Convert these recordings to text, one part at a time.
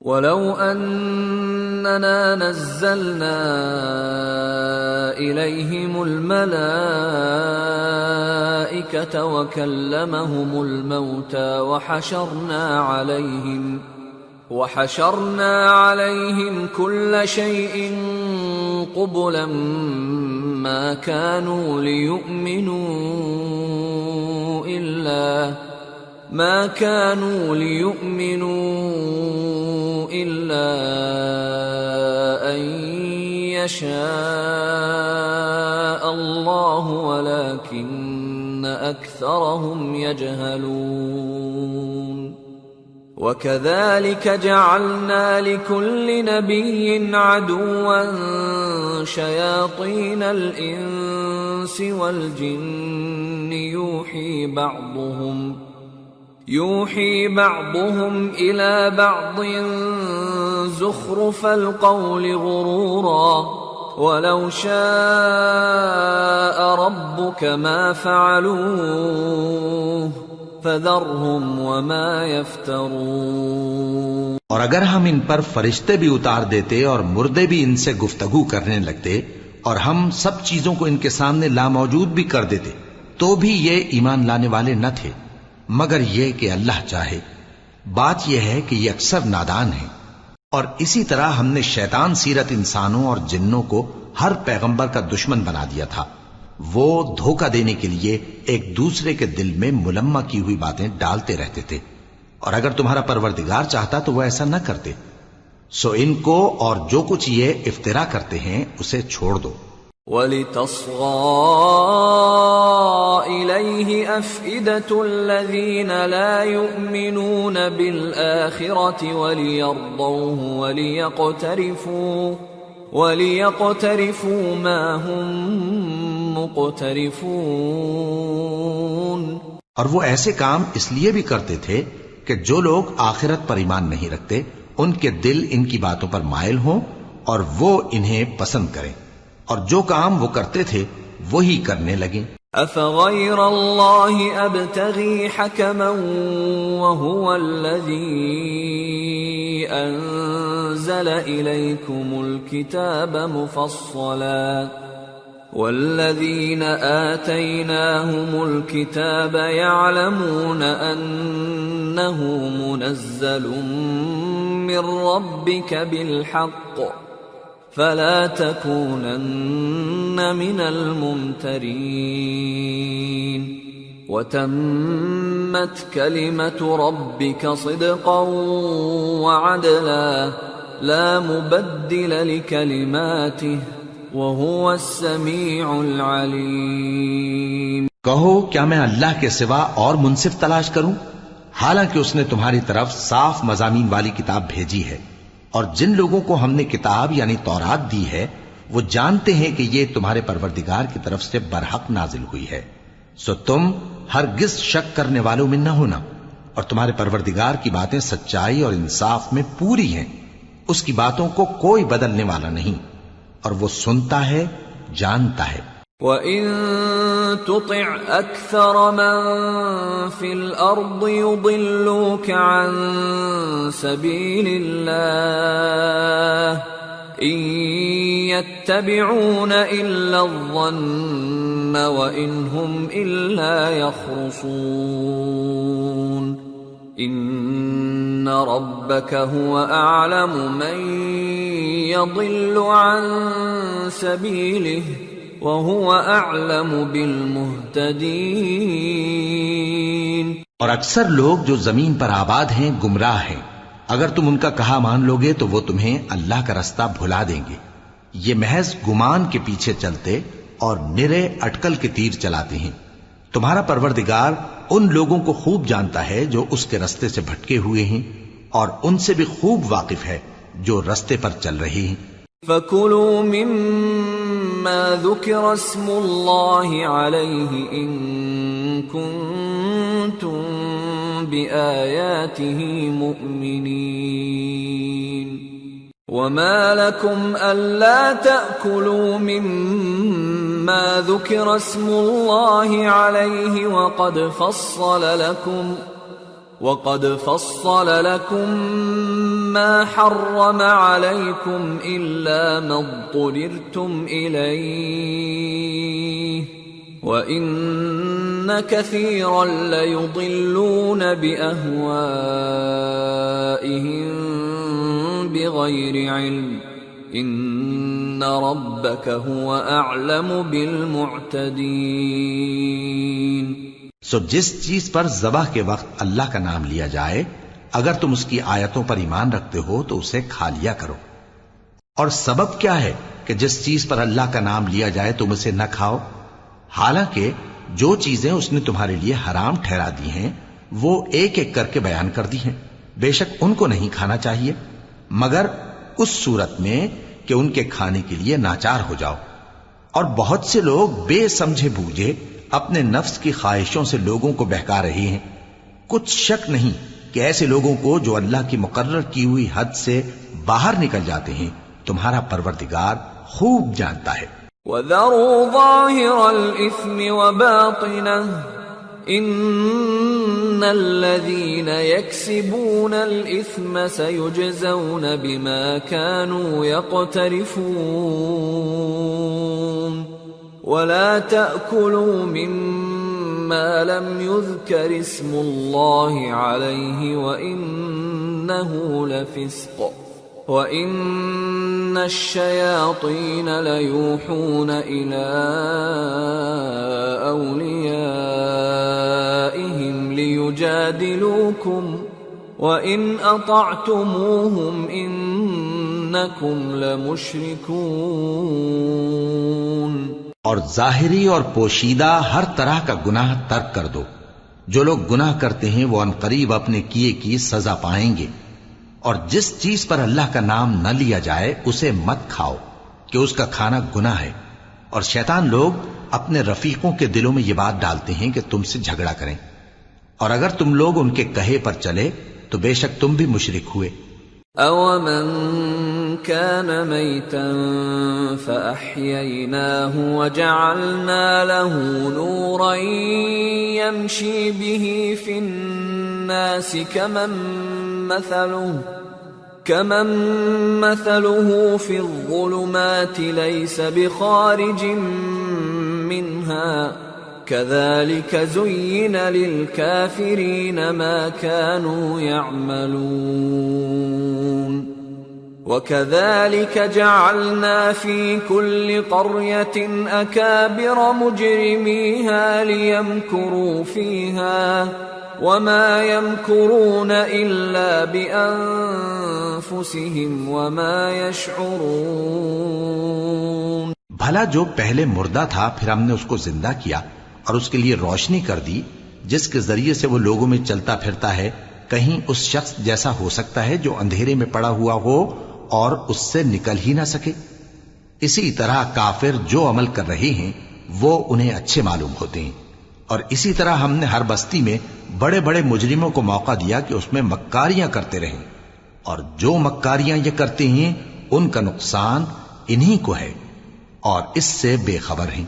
وَلَوْ أَنَّنَا نَزَّلْنَا إِلَيْهِمُ الْمَلَائِكَةَ وَكَلَّمَهُمُ الْمَوْتَى وَحَشَرْنَا عَلَيْهِمْ كُلَّ شَيْءٍ قُبُلًا مَا كَانُوا لِيُؤْمِنُوا إِلَّا أَن يَشَاءَ اللَّهُ وَلَكِنَّ أَكْثَرَهُمْ يَجْهَلُونَ وَكَذَلِكَ جَعَلْنَا لِكُلِّ نَبِيٍّ عَدُوًّا شَيَاطِينَ الْإِنسِ وَالْجِنِّ يُوحِي بَعْضُهُمْ إِلَى بَعْضٍ زُخْرُفَ الْقَوْلِ غُرُورًا وَلَوْ شَاءَ رَبُّكَ مَا فَعَلُوهُ فَذَرْهُمْ وَمَا يَفْتَرُونَ۔ اور اگر ہم ان پر فرشتے بھی اتار دیتے اور مردے بھی ان سے گفتگو کرنے لگتے اور ہم سب چیزوں کو ان کے سامنے لاموجود بھی کر دیتے تو بھی یہ ایمان لانے والے نہ تھے مگر یہ کہ اللہ چاہے۔ بات یہ ہے کہ یہ اکثر نادان ہیں۔ اور اسی طرح ہم نے شیطان سیرت انسانوں اور جنوں کو ہر پیغمبر کا دشمن بنا دیا تھا۔ وہ دھوکہ دینے کے لیے ایک دوسرے کے دل میں ملمہ کی ہوئی باتیں ڈالتے رہتے تھے، اور اگر تمہارا پروردگار چاہتا تو وہ ایسا نہ کرتے۔ سو ان کو اور جو کچھ یہ افترا کرتے ہیں اسے چھوڑ دو۔ وَلِتَصْغَىٰ إِلَيْهِ أَفْئِدَةُ الَّذِينَ لَا يُؤْمِنُونَ بِالْآخِرَةِ وَلِيَرْضَوْهُ وَلِيَقْتَرِفُوا مَا هُمْ مُقْتَرِفُونَ۔ اور وہ ایسے کام اس لیے بھی کرتے تھے کہ جو لوگ آخرت پر ایمان نہیں رکھتے ان کے دل ان کی باتوں پر مائل ہوں اور وہ انہیں پسند کریں، اور جو کام وہ کرتے تھے وہی کرنے لگیں۔ أَفَغَيْرَ اللَّهِ أَبْتَغِي حَكَمًا وَهُوَ الَّذِي أَنزَلَ إِلَيْكُمُ الْكِتَابَ مُفَصَّلًا وَالَّذِينَ آتَيْنَاهُمُ الْكِتَابَ يَعْلَمُونَ أَنَّهُ مُنَزَّلٌ مِّن رَّبِّكَ بِالْحَقِّ فَلَا تَكُونَنَّ مِنَ الْمُمْتَرِينَ وَتَمَّتْ كَلِمَةُ رَبِّكَ صِدْقًا وَعَدْلًا لَا مُبَدِّلَ لِكَلِمَاتِهِ وَهُوَ السَّمِيعُ الْعَلِيمُ۔ کہو کیا میں اللہ کے سوا اور منصف تلاش کروں، حالانکہ اس نے تمہاری طرف صاف مضامین والی کتاب بھیجی ہے، اور جن لوگوں کو ہم نے کتاب یعنی تورات دی ہے وہ جانتے ہیں کہ یہ تمہارے پروردگار کی طرف سے برحق نازل ہوئی ہے، سو تم ہرگز شک کرنے والوں میں نہ ہونا، اور تمہارے پروردگار کی باتیں سچائی اور انصاف میں پوری ہیں، اس کی باتوں کو کوئی بدلنے والا نہیں، اور وہ سنتا ہے جانتا ہے۔ وَإِن تُطِعْ أَكْثَرَ مَن فِي الْأَرْضِ يُضِلُّوكَ عَن سَبِيلِ اللَّهِ إِن يَتَّبِعُونَ إِلَّا الظَّنَّ وَإِنْ هُمْ إِلَّا يَخْرُصُونَ إِنَّ رَبَّكَ هُوَ أَعْلَمُ مَن يَضِلُّ عَن سَبِيلِهِ وَهُوَ أَعْلَمُ بِالْمُهْتَدِينَ۔ اور اکثر لوگ جو زمین پر آباد ہیں گمراہ ہیں، اگر تم ان کا کہا مان لوگے تو وہ تمہیں اللہ کا رستہ بھلا دیں گے۔ یہ محض گمان کے پیچھے چلتے اور نرے اٹکل کے تیر چلاتے ہیں۔ تمہارا پروردگار ان لوگوں کو خوب جانتا ہے جو اس کے رستے سے بھٹکے ہوئے ہیں، اور ان سے بھی خوب واقف ہے جو رستے پر چل رہے ہیں۔ فَكُلُوا مِمَّا ذُكِرَ اسْمُ اللَّهِ عَلَيْهِ إِن كُنتُم بِآيَاتِهِ مُؤْمِنِينَ وَمَا لَكُمْ أَلَّا تَأْكُلُوا مِمَّا ذُكِرَ اسْمُ اللَّهِ عَلَيْهِ وَقَدْ فَصَّلَ لَكُم مَّا حَرَّمَ عَلَيْكُمْ إِلَّا مَا اضْطُرِرْتُمْ إِلَيْهِ وَإِنَّ كَثِيرًا لَّيُضِلُّونَ بِأَهْوَائِهِم بِغَيْرِ عِلْمٍ إِنَّ رَبَّكَ هُوَ أَعْلَمُ بِالْمُعْتَدِينَ۔ سو جس چیز پر ذبح کے وقت اللہ کا نام لیا جائے اگر تم اس کی آیتوں پر ایمان رکھتے ہو تو اسے کھا لیا کرو۔ اور سبب کیا ہے کہ جس چیز پر اللہ کا نام لیا جائے تم اسے نہ کھاؤ؟ حالانکہ جو چیزیں اس نے تمہارے لیے حرام ٹھہرا دی ہیں وہ ایک ایک کر کے بیان کر دی ہیں، بے شک ان کو نہیں کھانا چاہیے مگر اس صورت میں کہ ان کے کھانے کے لیے ناچار ہو جاؤ۔ اور بہت سے لوگ بے سمجھے بوجھے اپنے نفس کی خواہشوں سے لوگوں کو بہکا رہے ہیں۔ کچھ شک نہیں کہ ایسے لوگوں کو جو اللہ کی مقرر کی ہوئی حد سے باہر نکل جاتے ہیں تمہارا پروردگار خوب جانتا ہے۔ وَذَرُوا ظَاهِرَ الْإِثْمِ وَبَاطِنَهُ إِنَّ الَّذِينَ يَكْسِبُونَ الْإِثْمَ سَيُجْزَوْنَ بِمَا كَانُوا يَقْتَرِفُونَ وَلَا تَأْكُلُوا مِمَّا لَمْ يُذْكَرِ اسْمُ اللَّهِ عَلَيْهِ وَإِنَّهُ لَفِسْقٌ وَإِنَّ الشَّيَاطِينَ لَيُوحُونَ إِلَىٰ أَوْلِيَائِهِمْ لِيُجَادِلُوكُمْ وَإِنْ أَطَعْتُمُوهُمْ إِنَّكُمْ لَمُشْرِكُونَ۔ اور ظاہری اور پوشیدہ ہر طرح کا گناہ ترک کر دو۔ جو لوگ گناہ کرتے ہیں وہ عنقریب اپنے کیے کی سزا پائیں گے۔ اور جس چیز پر اللہ کا نام نہ لیا جائے اسے مت کھاؤ کہ اس کا کھانا گناہ ہے۔ اور شیطان لوگ اپنے رفیقوں کے دلوں میں یہ بات ڈالتے ہیں کہ تم سے جھگڑا کریں، اور اگر تم لوگ ان کے کہے پر چلے تو بے شک تم بھی مشرک ہوئے۔ أَوَمَنْ كَانَ مَيْتًا فَأَحْيَيْنَاهُ وَجَعَلْنَا لَهُ نُورًا يَمْشِي بِهِ فِي النَّاسِ كَمَنْ مَثَلُهُ فِي الظُّلُمَاتِ لَيْسَ بِخَارِجٍ مِّنْهَا كَذَلِكَ زُيِّنَ لِلْكَافِرِينَ مَا كَانُوا يَعْمَلُونَ وَكَذَلِكَ جَعَلْنَا فِي كُلِّ قَرْيَةٍ أَكَابِرَ مُجْرِمِيهَا لِيَمْكُرُوا فِيهَا وَمَا يَمْكُرُونَ إِلَّا بِأَنفُسِهِمْ وَمَا يَشْعُرُونَ۔ بھلا جو پہلے مردہ تھا پھر ہم نے اس کو زندہ کیا اور اس کے لیے روشنی کر دی جس کے ذریعے سے وہ لوگوں میں چلتا پھرتا ہے، کہیں اس شخص جیسا ہو سکتا ہے جو اندھیرے میں پڑا ہوا ہو اور اس سے نکل ہی نہ سکے؟ اسی طرح کافر جو عمل کر رہے ہیں وہ انہیں اچھے معلوم ہوتے ہیں۔ اور اسی طرح ہم نے ہر بستی میں بڑے بڑے مجرموں کو موقع دیا کہ اس میں مکاریاں کرتے رہیں، اور جو مکاریاں یہ کرتے ہیں ان کا نقصان انہی کو ہے اور اس سے بے خبر ہیں۔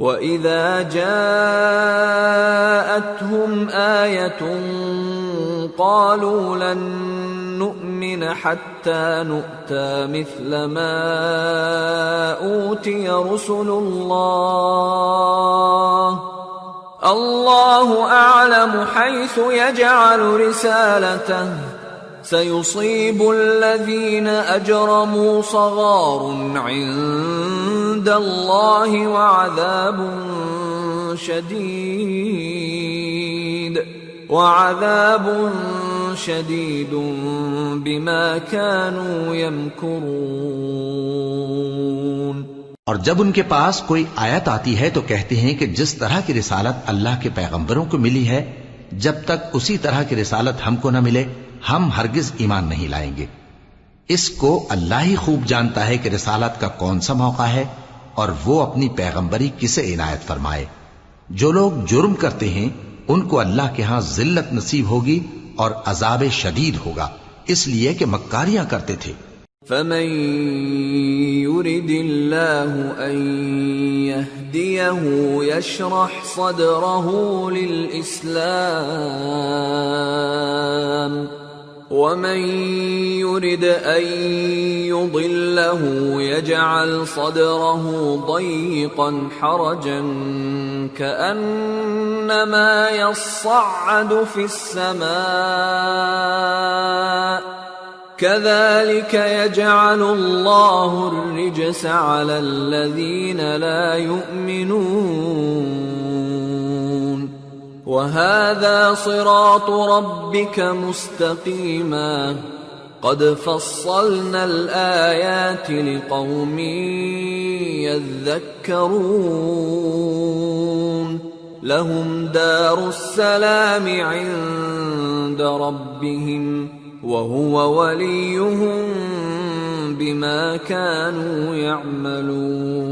وَإِذَا جَاءَتْهُمْ آيَةٌ قَالُوا لَن نُّؤْمِنَ حَتَّى نُؤْتَىٰ مِثْلَ مَا أُوتِيَ رُسُلُ اللَّهُ أَعْلَمُ حَيْثُ يَجْعَلُ رِسَالَتَهُ سَيُصِيبُ الَّذِينَ أَجْرَمُوا صَغَارٌ عِندَ اللَّهِ وَعَذَابٌ شَدِيدٌ بِمَا كَانُوا يَمْكُرُونَ۔ اور جب ان کے پاس کوئی آیت آتی ہے تو کہتے ہیں کہ جس طرح کی رسالت اللہ کے پیغمبروں کو ملی ہے جب تک اسی طرح کی رسالت ہم کو نہ ملے ہم ہرگز ایمان نہیں لائیں گے۔ اس کو اللہ ہی خوب جانتا ہے کہ رسالت کا کون سا موقع ہے اور وہ اپنی پیغمبری کسے عنایت فرمائے۔ جو لوگ جرم کرتے ہیں ان کو اللہ کے ہاں ذلت نصیب ہوگی اور عذاب شدید ہوگا، اس لیے کہ مکاریاں کرتے تھے۔ فمن يرد الله أن يهديه يشرح صدره للإسلام ومن يرد أن يضله يجعل صدره ضيقا حرجا كأنما يصعد في السماء كذلك يجعل الله الرجس على الذين لا يؤمنون وهذا صراط ربك مستقيما قد فصلنا الآيات لقوم يذكرون لهم دار السلام عند ربهم وهو وليهم بما كانوا يعملون۔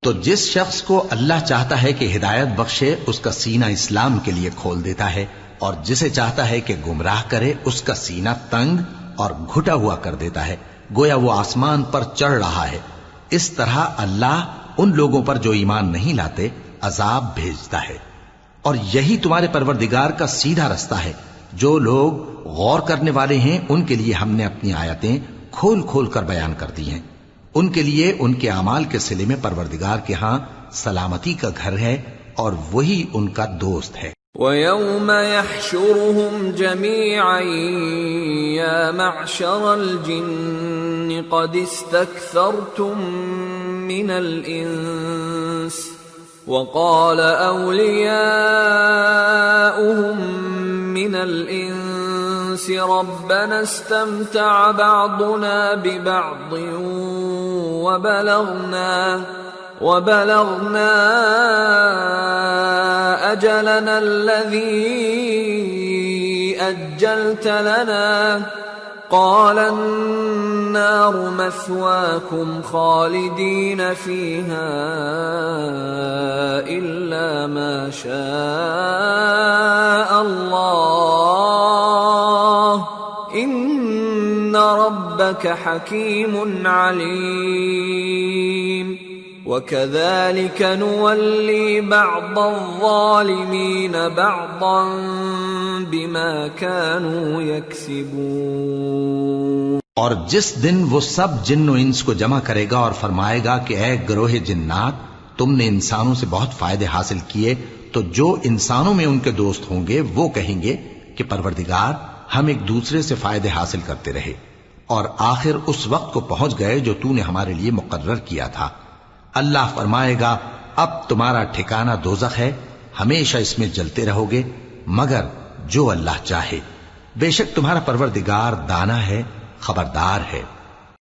تو جس شخص کو اللہ چاہتا ہے کہ ہدایت بخشے اس کا سینہ اسلام کے لیے کھول دیتا ہے، اور جسے چاہتا ہے کہ گمراہ کرے اس کا سینہ تنگ اور گھٹا ہوا کر دیتا ہے، گویا وہ آسمان پر چڑھ رہا ہے۔ اس طرح اللہ ان لوگوں پر جو ایمان نہیں لاتے عذاب بھیجتا ہے، اور یہی تمہارے پروردگار کا سیدھا رستہ ہے۔ جو لوگ غور کرنے والے ہیں ان کے لیے ہم نے اپنی آیتیں کھول کھول کر بیان کر دی ہیں، ان کے لیے ان کے اعمال کے صلے میں پروردگار کے ہاں سلامتی کا گھر ہے اور وہی ان کا دوست ہے۔ وَيَوْمَ يَحْشُرُهُمْ جَمِيعًا يَا مَعْشَرَ الْجِنِّ قَدِ اسْتَكْثَرْتُمْ مِنَ الْإِنسِ وَقَالَ أَوْلِيَاؤُهُمْ مِنَ الْإِنسِ رَبَّنَا اسْتَمْتَعَ بَعْضُنَا بِبَعْضٍ وَبَلَغْنَا أَجَلَنَا الَّذِي أَجَّلْتَ لَنَا قَالَ النَّارُ مَثْوَاكُمْ خَالِدِينَ فِيهَا إِلَّا مَا شَاءَ اللَّهُ إِنَّ رَبَّكَ حَكِيمٌ عَلِيمٌ وَكَذَلِكَ نُوَلِّي بَعْضَ الظَّالِمِينَ بَعْضًا بِمَا كَانُوا يَكْسِبُونَ۔ اور جس دن وہ سب جن و انس کو جمع کرے گا اور فرمائے گا کہ اے گروہ جنات، تم نے انسانوں سے بہت فائدے حاصل کیے، تو جو انسانوں میں ان کے دوست ہوں گے وہ کہیں گے کہ پروردگار ہم ایک دوسرے سے فائدے حاصل کرتے رہے، اور آخر اس وقت کو پہنچ گئے جو تو نے ہمارے لیے مقرر کیا تھا۔ اللہ فرمائے گا اب تمہارا ٹھکانہ دوزخ ہے، ہمیشہ اس میں جلتے رہو گے مگر جو اللہ چاہے، بے شک تمہارا پروردگار دانا ہے، خبردار ہے۔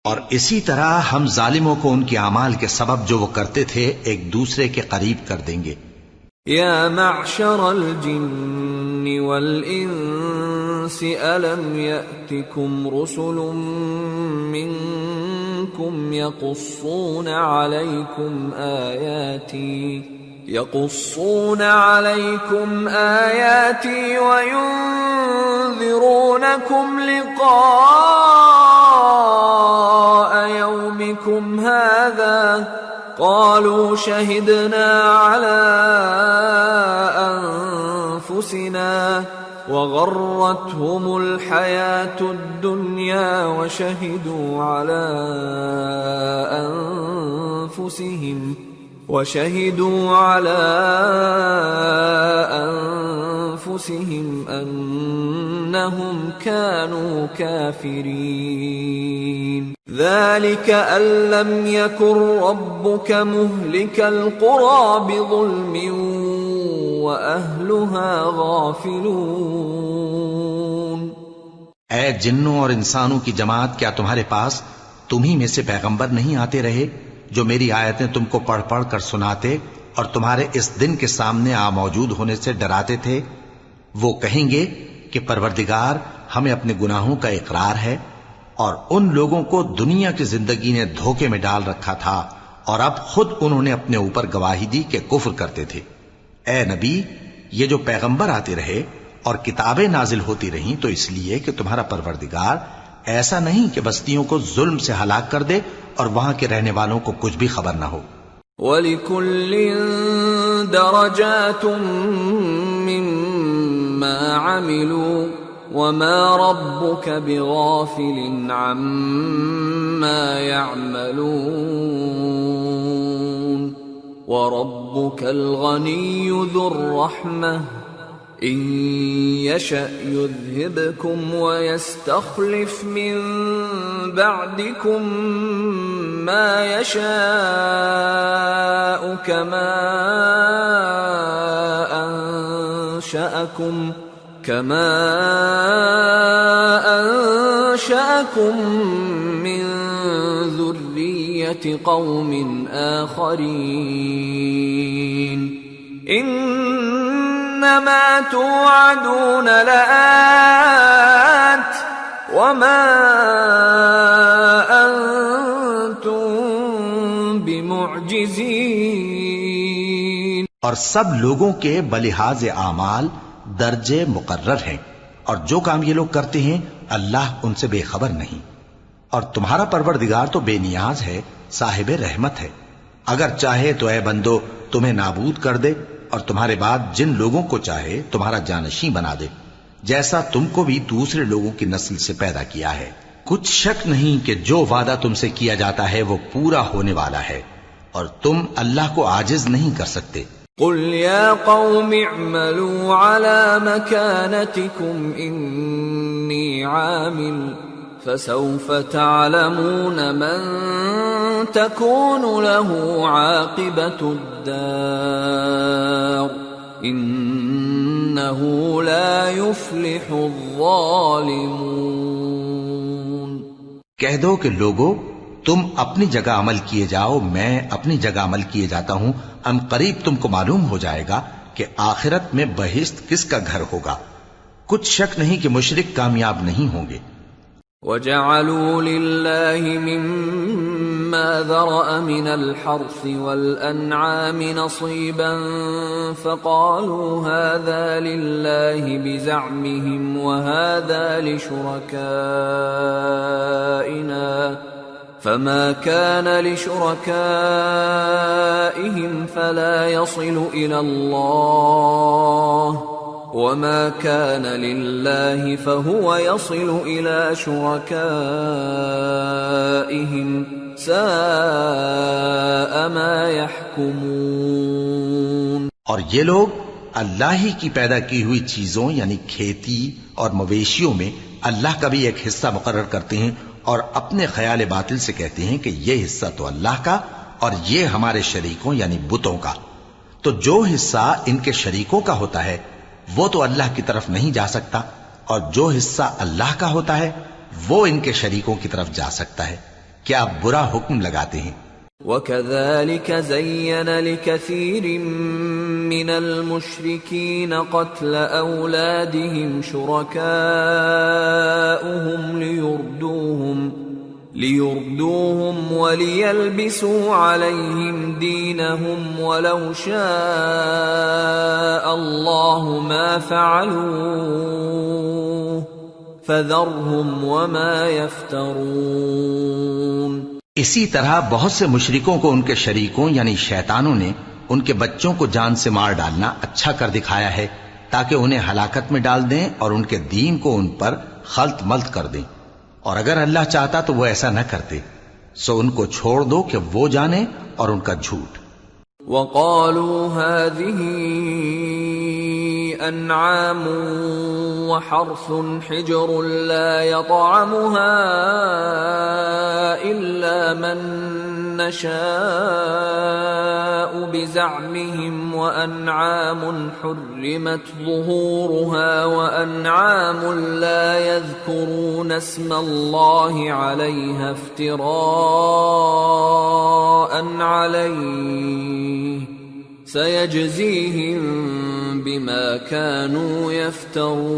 اور اسی طرح ہم ظالموں کو ان کے اعمال کے سبب جو وہ کرتے تھے ایک دوسرے کے قریب کر دیں گے۔ یا معشر الجن والانس الم یأتکم رسل منکم یقصون علیکم آیاتی وینذرونکم لقاء یومکم هذا قالوا شهدنا على أنفسنا وغرتهم الحياة الدنيا وشهدوا على أنفسهم أنهم كانوا كافرين ذلك أن لم يكن ربك مهلك القرى بظلم وأهلها غافلون۔ اے جنوں اور انسانوں کی جماعت، کیا تمہارے پاس تمہیں میں سے پیغمبر نہیں آتے رہے جو میری آیتیں تم کو پڑھ پڑھ کر سناتے اور تمہارے اس دن کے سامنے موجود ہونے سے ڈراتے تھے؟ وہ کہیں گے کہ پروردگار ہمیں اپنے گناہوں کا اقرار ہے، اور ان لوگوں کو دنیا کی زندگی نے دھوکے میں ڈال رکھا تھا اور اب خود انہوں نے اپنے اوپر گواہی دی کہ کفر کرتے تھے۔ اے نبی، یہ جو پیغمبر آتے رہے اور کتابیں نازل ہوتی رہیں تو اس لیے کہ تمہارا پروردگار ایسا نہیں کہ بستیوں کو ظلم سے ہلاک کر دے اور وہاں کے رہنے والوں کو کچھ بھی خبر نہ ہو. وَلِكُلٍّ دَرَجَاتٌ مِّمَّا عَمِلُوا وَمَا رَبُّكَ بِغَافِلٍ عَمَّا يَعْمَلُونَ وَرَبُّكَ الْغَنِيُّ ذُو الرَّحْمَةِ إِن يَشَأْ يُذْهِبْكُمْ وَيَسْتَخْلِفْ مِن بَعْدِكُم مَّا يَشَاءُ كَمَا أَنشَأَكُم مِّن ذُرِّيَّةِ قَوْمٍ آخَرِينَ إِنَّمَا تُوعَدُونَ لَآتٍ وَمَا أَنتُم بِمُعْجِزِينَ. اور سب لوگوں کے بلحاظ اعمال درجے مقرر ہیں، اور جو کام یہ لوگ کرتے ہیں اللہ ان سے بے خبر نہیں. اور تمہارا پروردگار تو بے نیاز ہے، صاحب رحمت ہے. اگر چاہے تو اے بندو تمہیں نابود کر دے اور تمہارے بعد جن لوگوں کو چاہے تمہارا جانشین بنا دے، جیسا تم کو بھی دوسرے لوگوں کی نسل سے پیدا کیا ہے. کچھ شک نہیں کہ جو وعدہ تم سے کیا جاتا ہے وہ پورا ہونے والا ہے، اور تم اللہ کو عاجز نہیں کر سکتے. قل يا قوم اعملوا على مكانتكم إني عامل فسوف تعلمون من تكون له عاقبة الدار إنه لا يفلح الظالمون. کہہ دو کہ لوگو تم اپنی جگہ عمل کیے جاؤ، میں اپنی جگہ عمل کیے جاتا ہوں. ان قریب تم کو معلوم ہو جائے گا کہ آخرت میں بہشت کس کا گھر ہوگا. کچھ شک نہیں کہ مشرک کامیاب نہیں ہوں گے. وَجَعَلُوا لِلَّهِ مِمَّا ذَرَأَ مِنَ الْحَرْثِ وَالْأَنْعَامِ نَصِيبًا فَقَالُوا هَذَا لِلَّهِ بِزَعْمِهِمْ وَهَذَا لِشُرَكَائِنَا فَمَا كَانَ لِشُرَكَائِهِمْ فَلَا يَصِلُ إِلَى اللَّهِ وَمَا كَانَ لِلَّهِ فَهُوَ يَصِلُ إِلَى شُرَكَائِهِمْ سَاءَ مَا يَحْكُمُونَ. اور یہ لوگ اللہ ہی کی پیدا کی ہوئی چیزوں یعنی کھیتی اور مویشیوں میں اللہ کا بھی ایک حصہ مقرر کرتے ہیں اور اپنے خیال باطل سے کہتے ہیں کہ یہ حصہ تو اللہ کا اور یہ ہمارے شریکوں یعنی بتوں کا. تو جو حصہ ان کے شریکوں کا ہوتا ہے وہ تو اللہ کی طرف نہیں جا سکتا، اور جو حصہ اللہ کا ہوتا ہے وہ ان کے شریکوں کی طرف جا سکتا ہے. کیا برا حکم لگاتے ہیں. وَكَذَلِكَ زَيَّنَ لِكَثِيرٍ مِّنَ الْمُشْرِكِينَ قَتْلَ أَوْلَادِهِمْ شُرَكَاؤُهُمْ لِيُرْدُوهُمْ وَلِيَلْبِسُوا عَلَيْهِمْ دِينَهُمْ وَلَوْ شَاءَ اللَّهُ مَا فَعَلُوهُ فَذَرْهُمْ وَمَا يَفْتَرُونَ. اسی طرح بہت سے مشرکوں کو ان کے شریکوں یعنی شیطانوں نے ان کے بچوں کو جان سے مار ڈالنا اچھا کر دکھایا ہے تاکہ انہیں ہلاکت میں ڈال دیں اور ان کے دین کو ان پر خلط ملط کر دیں. اور اگر اللہ چاہتا تو وہ ایسا نہ کرتے. سو ان کو چھوڑ دو کہ وہ جانے اور ان کا جھوٹ. وَقَالُوا هَذِهِ أَنْعَامٌ وَحَرْثٌ حِجْرٌ لَا يَطْعَمُهَا إِلَّا مَن نَّشَاءُ بِزَعْمِهِمْ وَأَنْعَامٌ حُرِّمَتْ ظُهُورُهَا وَأَنْعَامٌ لَا يَذْكُرُونَ اسْمَ اللَّهِ عَلَيْهَا افْتِرَاءً عَلَيْهِ سَيَجْزِيهِمْ بِمَا كَانُوا يَفْتَرُونَ.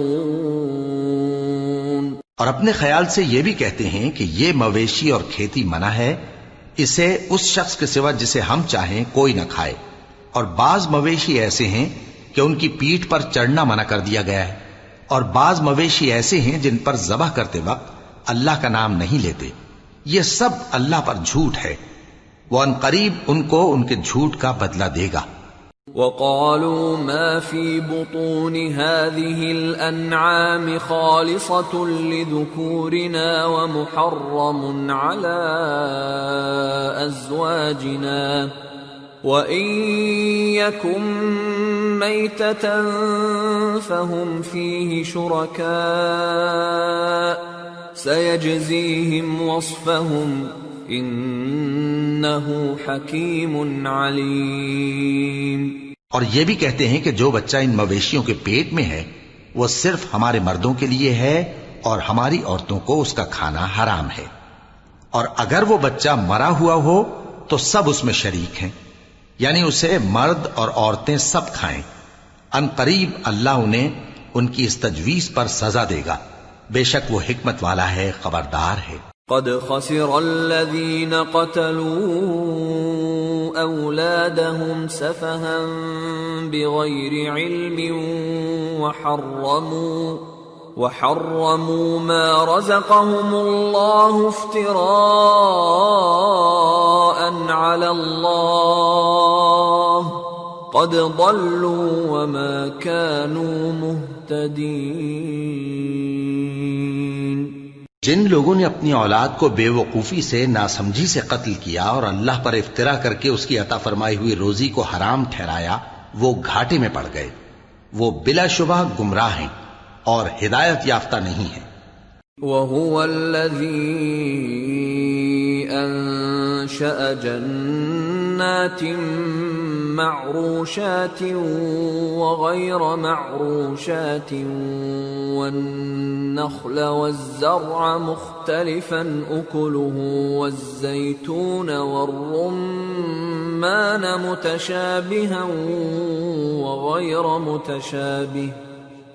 اور اپنے خیال سے یہ بھی کہتے ہیں کہ یہ مویشی اور کھیتی منع ہے، اسے اس شخص کے سوا جسے ہم چاہیں کوئی نہ کھائے. اور بعض مویشی ایسے ہیں کہ ان کی پیٹھ پر چڑھنا منع کر دیا گیا ہے، اور بعض مویشی ایسے ہیں جن پر ذبح کرتے وقت اللہ کا نام نہیں لیتے، یہ سب اللہ پر جھوٹ ہے، وہ ان قریب ان کو ان کے جھوٹ کا بدلہ دے گا۔ وقالوا ما في بطون هذه الأنعام خالصة لذكورنا ومحرم على أزواجنا وإن يكن ميتة فهم فيه شركاء سيجزيهم وصفهم إنه حكيم عليم۔ اور یہ بھی کہتے ہیں کہ جو بچہ ان مویشیوں کے پیٹ میں ہے وہ صرف ہمارے مردوں کے لیے ہے اور ہماری عورتوں کو اس کا کھانا حرام ہے، اور اگر وہ بچہ مرا ہوا ہو تو سب اس میں شریک ہیں، یعنی اسے مرد اور عورتیں سب کھائیں۔ ان قریب اللہ انہیں ان کی اس تجویز پر سزا دے گا، بے شک وہ حکمت والا ہے، خبردار ہے۔ قد خسر الذين قتلوا أولادهم سفها بغير علم وحرموا ما رزقهم الله افتراء على الله قد ضلوا وما كانوا مهتدين۔ جن لوگوں نے اپنی اولاد کو بے وقوفی سے، ناسمجھی سے قتل کیا اور اللہ پر افترا کر کے اس کی عطا فرمائی ہوئی روزی کو حرام ٹھہرایا، وہ گھاٹے میں پڑ گئے، وہ بلا شبہ گمراہ ہیں اور ہدایت یافتہ نہیں ہیں۔ وَهُوَ الَّذِي أَنشَأَ جَنَّاتٍ مَّعْرُوشَاتٍ وَغَيْرَ مَعْرُوشَاتٍ وَالنَّخْلَ وَالزَّرْعَ مُخْتَلِفًا أُكُلُهُ وَالزَّيْتُونَ وَالرُّمَّانَ مُتَشَابِهًا وَغَيْرَ مُتَشَابِهٍ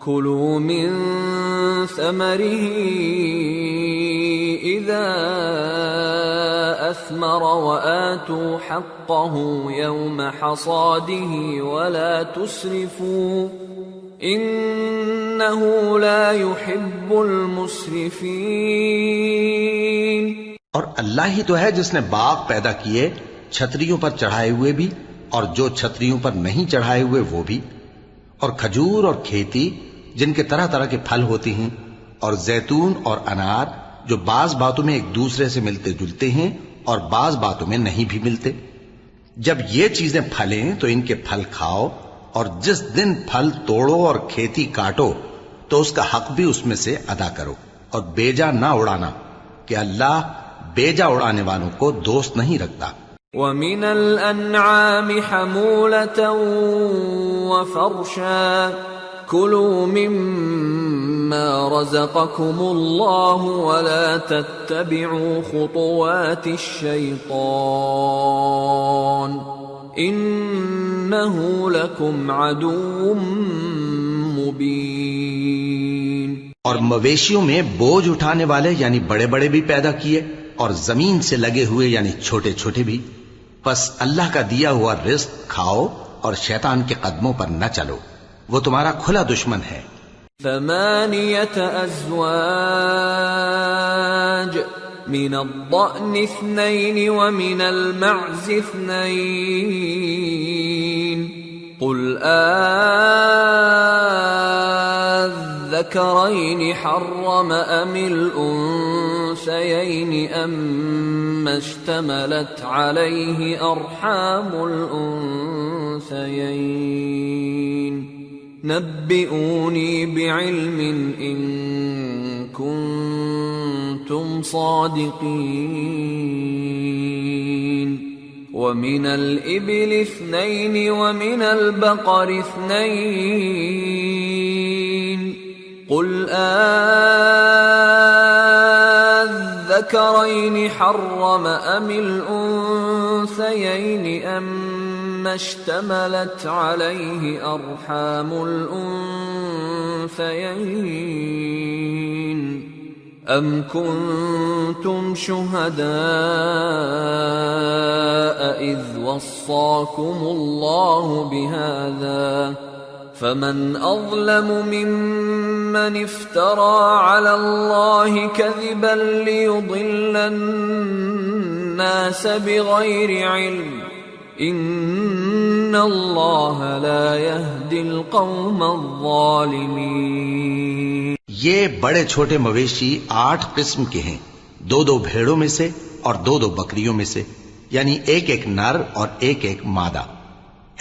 كُلُوا مِن ثَمَرِهِ إِذَا أَثْمَرَ وَآتُوا حَقَّهُ يَوْمَ حَصَادِهِ وَلَا تُسْرِفُوا إِنَّهُ لَا يُحِبُّ الْمُسْرِفِينَ۔ اور اللہ ہی تو ہے جس نے باغ پیدا کیے، چھتریوں پر چڑھائے ہوئے بھی اور جو چھتریوں پر نہیں چڑھائے ہوئے وہ بھی، اور کھجور اور کھیتی جن کے طرح طرح کے پھل ہوتے ہیں، اور زیتون اور انار جو بعض باتوں میں ایک دوسرے سے ملتے جلتے ہیں اور بعض باتوں میں نہیں بھی ملتے۔ جب یہ چیزیں پھلیں تو ان کے پھل کھاؤ، اور جس دن پھل توڑو اور کھیتی کاٹو تو اس کا حق بھی اس میں سے ادا کرو، اور بیجا نہ اڑانا کہ اللہ بیجا اڑانے والوں کو دوست نہیں رکھتا۔ وَمِنَ الْأَنْعَامِ حَمُولَةً وَفَرْشًا كُلُوا مِمَّا رَزَقَكُمُ اللَّهُ وَلَا تَتَّبِعُوا خُطُوَاتِ الشَّيْطَانِ إِنَّهُ لَكُمْ عَدُوٌّ مُبِينٌ۔ اور مویشیوں میں بوجھ اٹھانے والے یعنی بڑے بڑے بھی پیدا کیے، اور زمین سے لگے ہوئے یعنی چھوٹے چھوٹے بھی، پس اللہ کا دیا ہوا رزق کھاؤ اور شیطان کے قدموں پر نہ چلو، وہ تمہارا کھلا دشمن ہے۔ 8 أزواج من الضأن 2 ومن المعز 2 قل الذكرين حرم أم الأنثيين أم اشتملت عليه أرحام الأنثيين نبئوني بعلم إن كنتم صادقين ومن الإبل 2 ومن البقر 2 قل الذكرين حرم أم الأنثيين أم اشتملت عليه أرحام الأنثيين أم كنتم شهداء إذ وصاكم الله بهذا فمن أظلم ممن افترى على الله كذبا ليضل الناس بغير علم إن الله لا يهدي القوم الظالمين۔ یہ بڑے چھوٹے مویشی 8 قسم کے ہیں، 2 بھیڑوں میں سے اور 2 بکریوں میں سے، یعنی ایک نر اور ایک مادہ۔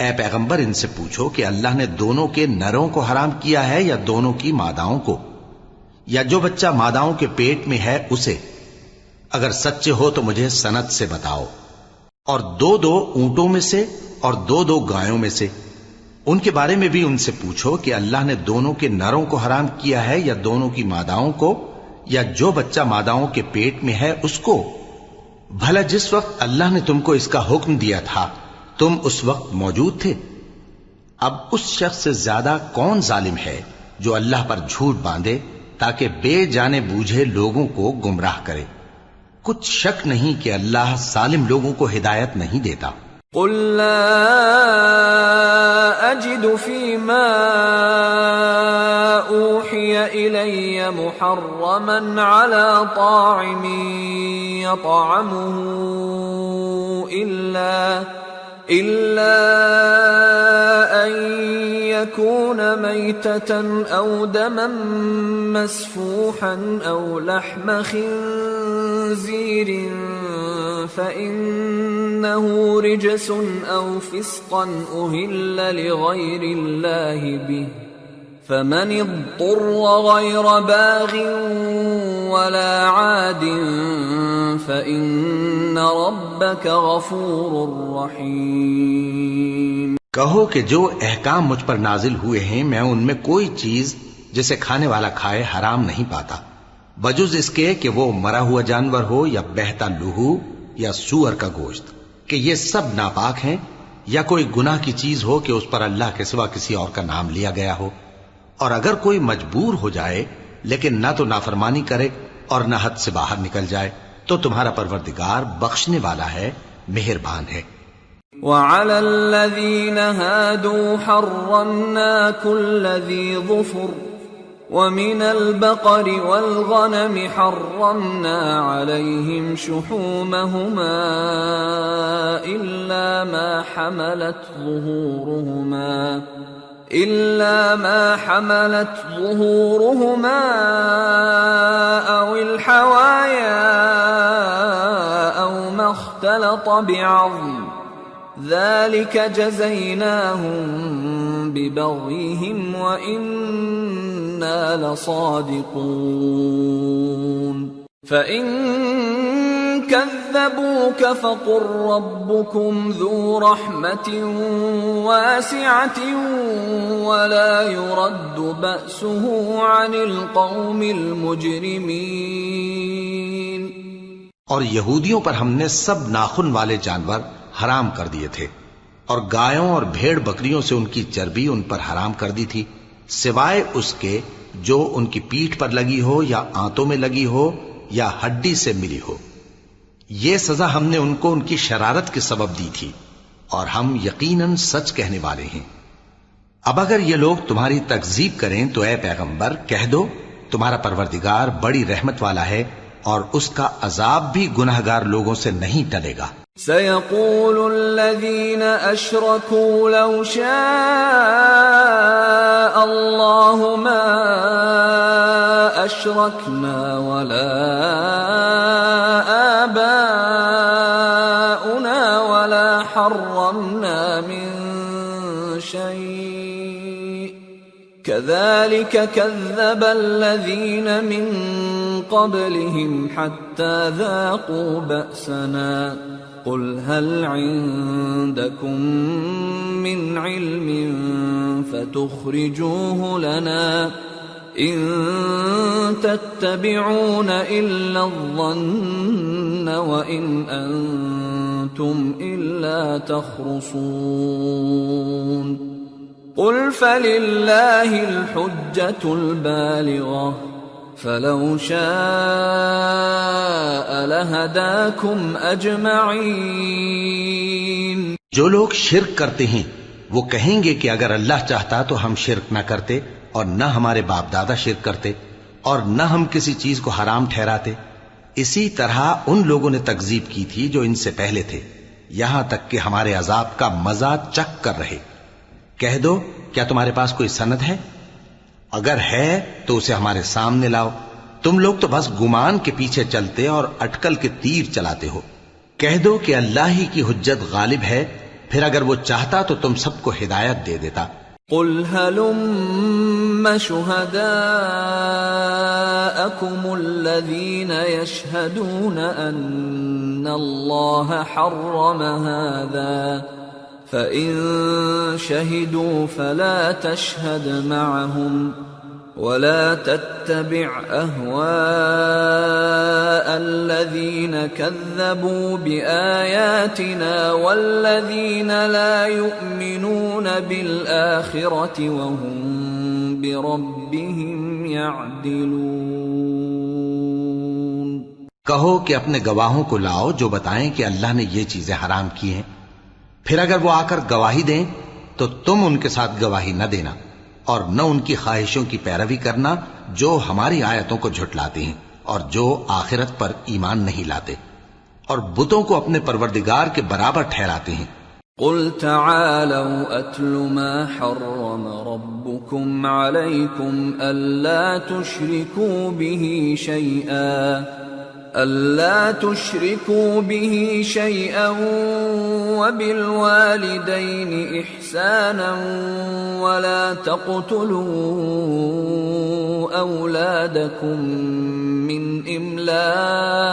اے پیغمبر ان سے پوچھو کہ اللہ نے دونوں کے نروں کو حرام کیا ہے یا دونوں کی ماداؤں کو، یا جو بچہ ماداؤں کے پیٹ میں ہے اسے؟ اگر سچے ہو تو مجھے سند سے بتاؤ۔ اور 2 اونٹوں میں سے اور 2 گایوں میں سے، ان کے بارے میں بھی ان سے پوچھو کہ اللہ نے دونوں کے نروں کو حرام کیا ہے یا دونوں کی ماداؤں کو، یا جو بچہ ماداؤں کے پیٹ میں ہے اس کو؟ بھلا جس وقت اللہ نے تم کو اس کا حکم دیا تھا تم اس وقت موجود تھے؟ اب اس شخص سے زیادہ کون ظالم ہے جو اللہ پر جھوٹ باندھے تاکہ بے جانے بوجھے لوگوں کو گمراہ کرے؟ کچھ شک نہیں کہ اللہ ظالم لوگوں کو ہدایت نہیں دیتا۔ قل لا أجد فيما أوحي إلي محرما على طاعم يطعمه إلا أن يكون ميتة أو دما مسفوحا أو لحم خنزير فإنه رجس أو فسقا أهل لغير الله به فمن اضطر غير باغ ولا عاد فإن ربك غفور رحيم۔ کہو کہ جو احکام مجھ پر نازل ہوئے ہیں میں ان میں کوئی چیز جسے کھانے والا کھائے حرام نہیں پاتا، بجز اس کے کہ وہ مرا ہوا جانور ہو یا بہتا لہو یا سور کا گوشت، کہ یہ سب ناپاک ہیں، یا کوئی گناہ کی چیز ہو کہ اس پر اللہ کے سوا کسی اور کا نام لیا گیا ہو۔ اور اگر کوئی مجبور ہو جائے لیکن نہ تو نافرمانی کرے اور نہ حد سے باہر نکل جائے تو تمہارا پروردگار بخشنے والا ہے، مہربان ہے۔ وعلى الذين هادوا حرمنا كل ذي ظفر ومن البقر والغنم حرمنا عليهم شحومهما إلا ما حملت ظهورهما أو الحوايا أو ما اختلط بعظم ذلك جزيناهم ببغيهم وإنا لصادقون فإن كذبوك فقل ربكم ذو رحمة واسعة ولا يرد بأسه عن القوم المجرمين۔ اور یہودیوں پر ہم نے سب ناخن والے جانور حرام کر دیے تھے، اور گایوں اور بھیڑ بکریوں سے ان کی چربی ان پر حرام کر دی تھی، سوائے اس کے جو ان کی پیٹھ پر لگی ہو یا آنتوں میں لگی ہو یا ہڈی سے ملی ہو۔ یہ سزا ہم نے ان کو ان کی شرارت کے سبب دی تھی، اور ہم یقیناً سچ کہنے والے ہیں۔ اب اگر یہ لوگ تمہاری تکذیب کریں تو اے پیغمبر کہہ دو تمہارا پروردگار بڑی رحمت والا ہے اور اس کا عذاب بھی گناہگار لوگوں سے نہیں ٹلے گا۔ سيقول الذين أشركوا لو شاء الله ما أشركنا ولا آباؤنا ولا حرمنا من شيء كذلك كذب الذين من قبلهم حتى ذاقوا بأسنا قل هل عندكم من علم فتخرجوه لنا إن تتبعون إلا الظن وإن أنتم إلا تخرصون قل فلله الحجة البالغة فلو شاء لهداكم اجمعین۔ جو لوگ شرک کرتے ہیں وہ کہیں گے کہ اگر اللہ چاہتا تو ہم شرک نہ کرتے اور نہ ہمارے باپ دادا شرک کرتے اور نہ ہم کسی چیز کو حرام ٹھہراتے. اسی طرح ان لوگوں نے تکذیب کی تھی جو ان سے پہلے تھے، یہاں تک کہ ہمارے عذاب کا مزہ چکھ کر رہے. کہہ دو کیا تمہارے پاس کوئی سند ہے؟ اگر ہے تو اسے ہمارے سامنے لاؤ. تم لوگ تو بس گمان کے پیچھے چلتے اور اٹکل کے تیر چلاتے ہو. کہہ دو کہ اللہ ہی کی حجت غالب ہے، پھر اگر وہ چاہتا تو تم سب کو ہدایت دے دیتا. قل هلم شهداءكم الذين يشهدون أن الله حرم هذا فإن شهدوا فلا تشهد معهم ولا تتبع أهواء الذين كذبوا بآياتنا والذين لا يؤمنون بالآخرة وهم بربهم يعدلون. کہو کہ اپنے گواہوں کو لاؤ جو بتائیں کہ اللہ نے یہ چیزیں حرام کی ہیں، پھر اگر وہ آ کر گواہی دیں تو تم ان کے ساتھ گواہی نہ دینا اور نہ ان کی خواہشوں کی پیروی کرنا جو ہماری آیتوں کو جھٹلاتے ہیں اور جو آخرت پر ایمان نہیں لاتے اور بتوں کو اپنے پروردگار کے برابر ٹھہراتے ہیں. قل تعالوا اتل ما حرم ربكم عليكم ألا تشركوا به شيئا وبالوالدين إحسانا ولا تقتلوا أولادكم من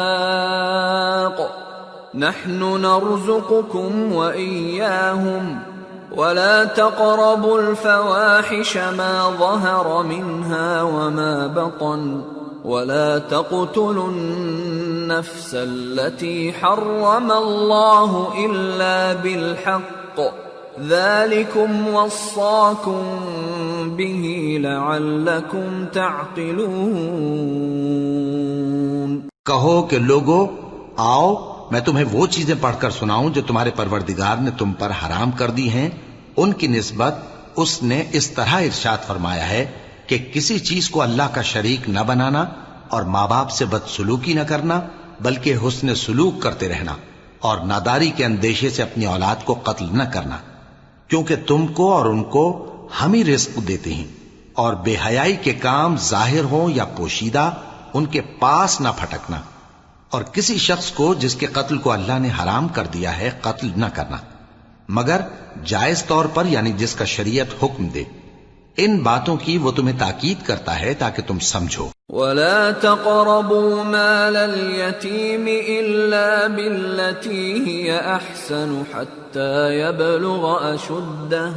إملاق نحن نرزقكم وإياهم ولا تقربوا الفواحش ما ظهر منها وما بطن ولا تقتلوا النفس التي حرم الله إلا بالحق ذلكم وصاكم به لعلكم تعقلون. کہو کہ لوگو آؤ میں تمہیں وہ چیزیں پڑھ کر سناؤں جو تمہارے پروردگار نے تم پر حرام کر دی ہیں. ان کی نسبت اس نے اس طرح ارشاد فرمایا ہے کہ کسی چیز کو اللہ کا شریک نہ بنانا اور ماں باپ سے بدسلوکی نہ کرنا بلکہ حسن سلوک کرتے رہنا اور ناداری کے اندیشے سے اپنی اولاد کو قتل نہ کرنا، کیونکہ تم کو اور ان کو ہم ہی رزق دیتے ہیں. اور بے حیائی کے کام ظاہر ہوں یا پوشیدہ ان کے پاس نہ پھٹکنا، اور کسی شخص کو جس کے قتل کو اللہ نے حرام کر دیا ہے قتل نہ کرنا مگر جائز طور پر، یعنی جس کا شریعت حکم دے. ان باتوں کی وہ تمہیں تاکید کرتا ہے تاکہ تم سمجھو. ولا تقربوا مال اليتيم إلا بالتي هي أحسن حتى يبلغ أشده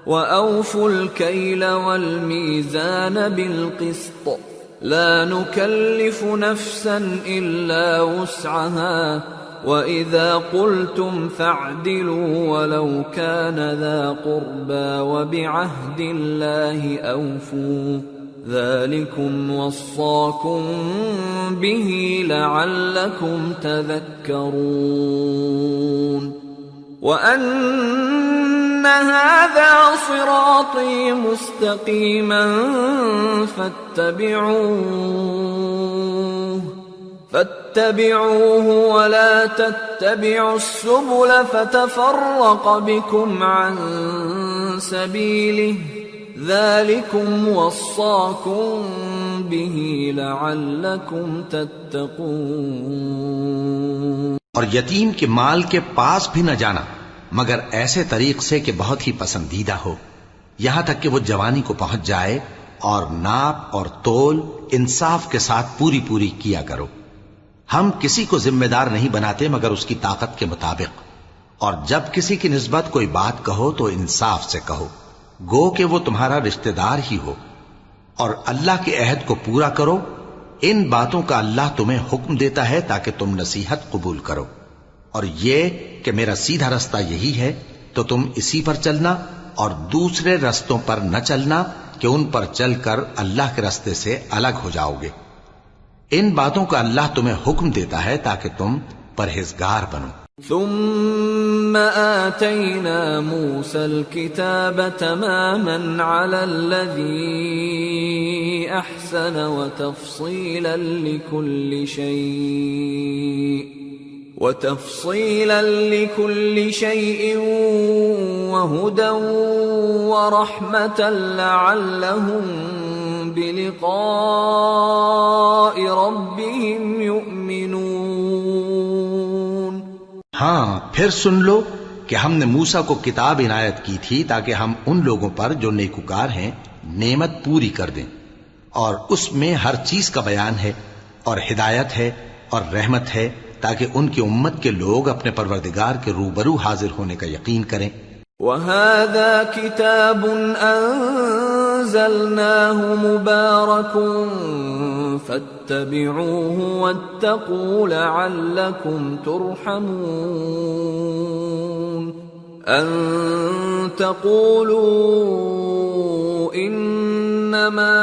وأوفوا الكيل والميزان بالقسط لا نكلف نفسا إلا وسعها وَإِذَا قُلْتُمْ فَاعْدِلُوا وَلَوْ كَانَ ذَا قُرْبَى وَبِعَهْدِ اللَّهِ أَوْفُوا ذَلِكُمْ وَصَّاكُمْ بِهِ لَعَلَّكُمْ تَذَكَّرُونَ. وَأَنَّ هَذَا صِرَاطِي مُسْتَقِيمًا فاتبعوه ولا تتبعوا السبل فتفرق بكم عن سبيله ذلكم وصاكم به لعلكم تتقون. اور یتیم کے مال کے پاس بھی نہ جانا مگر ایسے طریق سے کہ بہت ہی پسندیدہ ہو، یہاں تک کہ وہ جوانی کو پہنچ جائے، اور ناپ اور تول انصاف کے ساتھ پوری پوری کیا کرو. ہم کسی کو ذمہ دار نہیں بناتے مگر اس کی طاقت کے مطابق، اور جب کسی کی نسبت کوئی بات کہو تو انصاف سے کہو، گو کہ وہ تمہارا رشتہ دار ہی ہو، اور اللہ کے عہد کو پورا کرو. ان باتوں کا اللہ تمہیں حکم دیتا ہے تاکہ تم نصیحت قبول کرو. اور یہ کہ میرا سیدھا رستہ یہی ہے تو تم اسی پر چلنا اور دوسرے رستوں پر نہ چلنا کہ ان پر چل کر اللہ کے رستے سے الگ ہو جاؤ گے. ان باتوں کا اللہ تمہیں حکم دیتا ہے تاکہ تم پرہیزگار بنو. ثم آتينا موسى الكتاب تماما على الذي أحسن وتفصيلا لكل شيء وهدى ورحمة لعلهم بلقاء ربهم يؤمنون۔ ہاں پھر سن لو کہ ہم نے موسیٰ کو کتاب عنایت کی تھی تاکہ ہم ان لوگوں پر جو نیکوکار ہیں نعمت پوری کر دیں، اور اس میں ہر چیز کا بیان ہے اور ہدایت ہے اور رحمت ہے تاکہ ان کی امت کے لوگ اپنے پروردگار کے روبرو حاضر ہونے کا یقین کریں۔ وَهَذَا كِتَابٌ أَنزَلْنَاهُ مُبَارَكٌ فَاتَّبِعُوهُ وَاتَّقُوا لَعَلَّكُمْ تُرْحَمُونَ أَن تَقُولُوا إِنَّمَا